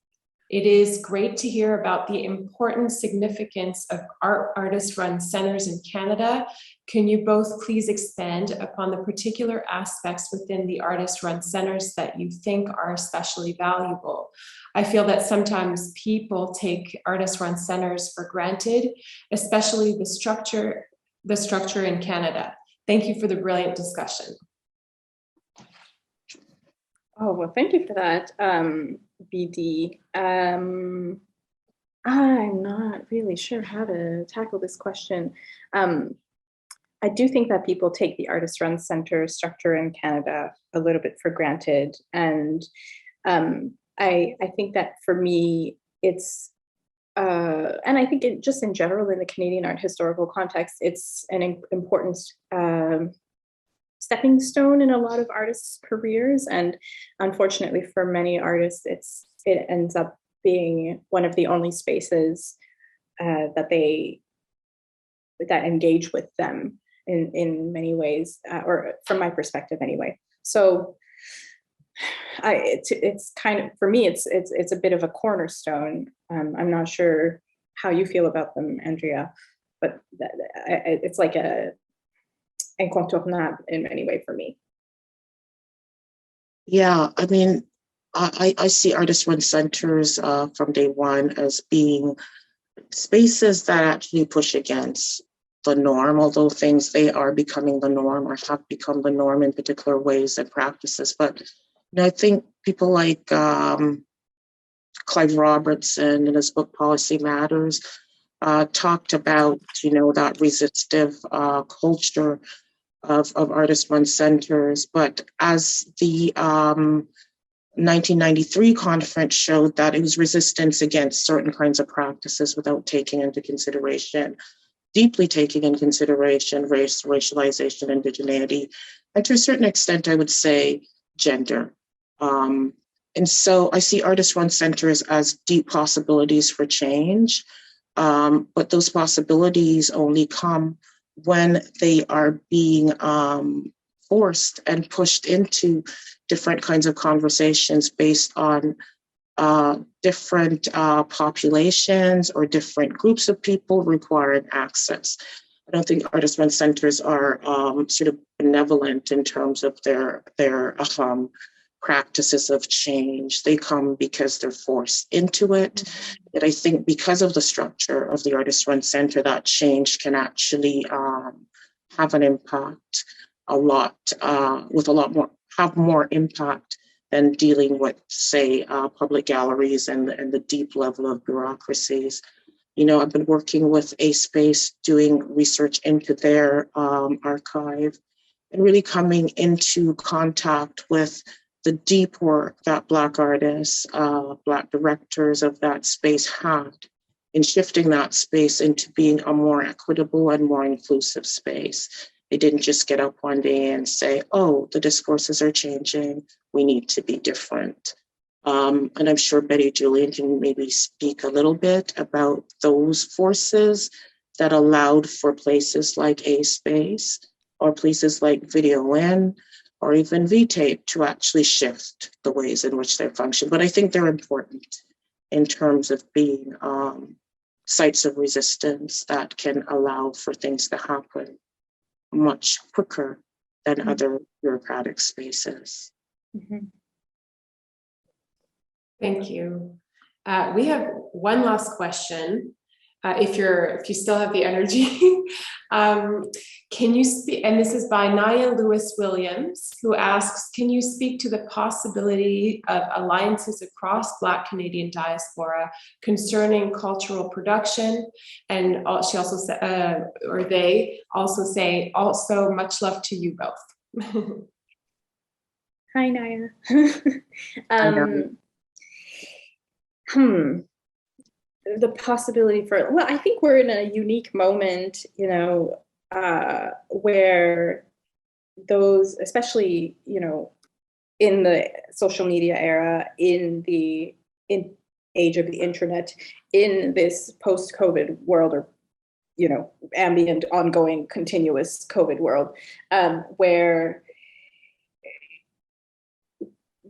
it is great to hear about the important significance of artist-run centers in Canada. Can you both please expand upon the particular aspects within the artist-run centers that you think are especially valuable? I feel that sometimes people take artist-run centers for granted, especially the structure in Canada. Thank you for the brilliant discussion. Oh, well, thank you for that, BD. I'm not really sure how to tackle this question. I do think that people take the artist-run center structure in Canada a little bit for granted. And I think that for me, it's, and I think just in general in the Canadian art historical context, it's an important stepping stone in a lot of artists' careers. And unfortunately for many artists, it ends up being one of the only spaces that engage with them in many ways, or from my perspective anyway. So it's kind of, for me, it's a bit of a cornerstone. I'm not sure how you feel about them, Andrea, but it's like a incontournable in many ways for me. Yeah, I mean, I see artist-run centers from day one as being spaces that actually push against the norm, although they are becoming the norm or have become the norm in particular ways and practices. But I think people like Clive Robertson in his book Policy Matters talked about, that resistive culture of artist-run centers. But as the 1993 conference showed, that it was resistance against certain kinds of practices without deeply taking into consideration race, racialization, indigeneity, and to a certain extent, I would say, gender. And so I see artist-run centers as deep possibilities for change, but those possibilities only come when they are being forced and pushed into different kinds of conversations based on different populations or different groups of people requiring access. I don't think artist-run centers are sort of benevolent in terms of their practices of change. They come because they're forced into it. And I think because of the structure of the artist-run center, that change can actually have an impact have more impact than dealing with, say, public galleries and the deep level of bureaucracies. I've been working with A Space, doing research into their archive, and really coming into contact with the deep work that Black artists, Black directors of that space had in shifting that space into being a more equitable and more inclusive space. They didn't just get up one day and say, oh, the discourses are changing, we need to be different. And I'm sure Betty Julian can maybe speak a little bit about those forces that allowed for places like A Space or places like Video In, or even V-Tape to actually shift the ways in which they function. But I think they're important in terms of being sites of resistance that can allow for things to happen much quicker than other bureaucratic spaces. Thank you. We have one last question. If you still have the energy, Can you speak, and this is by Naya Lewis-Williams, who asks, can you speak to the possibility of alliances across Black Canadian diaspora concerning cultural production? And she also said, or they also say, also much love to you both. Hi, Naya. The possibility for, well, I think we're in a unique moment, you know, where those, especially, you know, in the social media era, in age of the internet, in this post-COVID world, or, you know, ambient, ongoing, continuous COVID world, where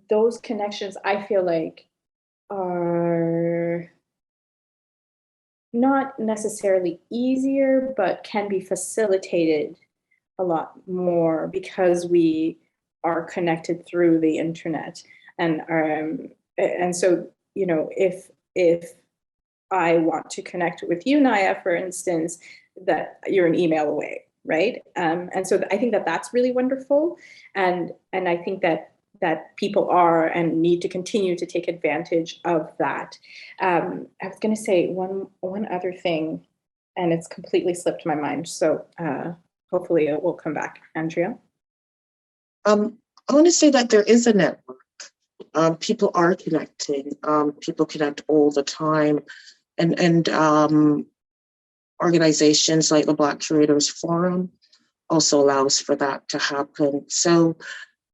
those connections, I feel like, are not necessarily easier, but can be facilitated a lot more because we are connected through the internet. And so, you know, if I want to connect with you, Naya, for instance, that you're an email away, right? And so I think that that's really wonderful. And I think that people are and need to continue to take advantage of that. I was going to say one other thing, and it's completely slipped my mind. So hopefully it will come back. Andrea? I want to say that there is a network. People are connecting. People connect all the time. And organizations like the Black Curators Forum also allows for that to happen. So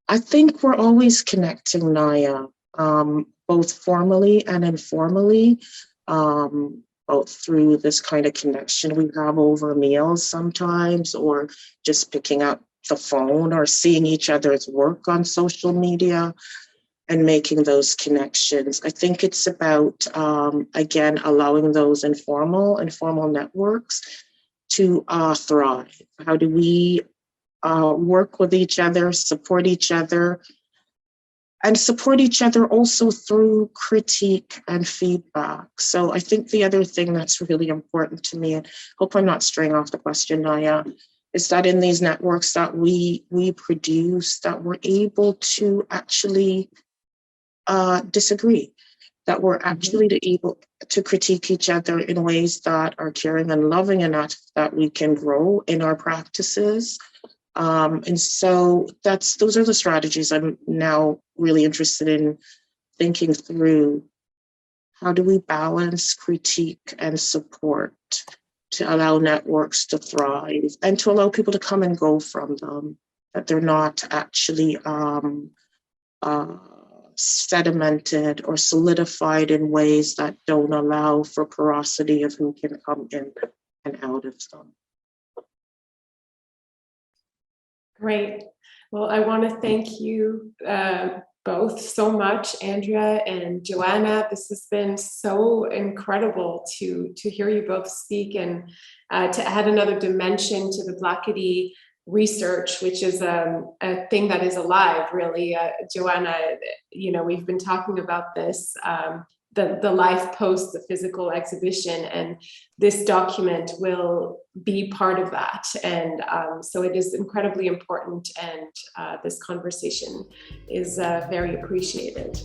I think we're always connecting, Naya, both formally and informally, both through this kind of connection we have over meals sometimes, or just picking up the phone or seeing each other's work on social media and making those connections. I think it's about, again, allowing those informal networks to thrive. How do we work with each other, support each other, and support each other also through critique and feedback. So I think the other thing that's really important to me, and hope I'm not straying off the question, Naya, is that in these networks that we produce, that we're able to actually disagree, that we're actually able to critique each other in ways that are caring and loving enough that we can grow in our practices. And so those are the strategies I'm now really interested in thinking through. How do we balance critique and support to allow networks to thrive and to allow people to come and go from them, that they're not actually sedimented or solidified in ways that don't allow for porosity of who can come in and out of them. Great. Well, I want to thank you both so much, Andrea and Joanna. This has been so incredible to hear you both speak and to add another dimension to the Blackity research, which is a thing that is alive, really. Joanna, you know, we've been talking about this, the life post the physical exhibition, and this document will be part of that. And so it is incredibly important, and this conversation is very appreciated.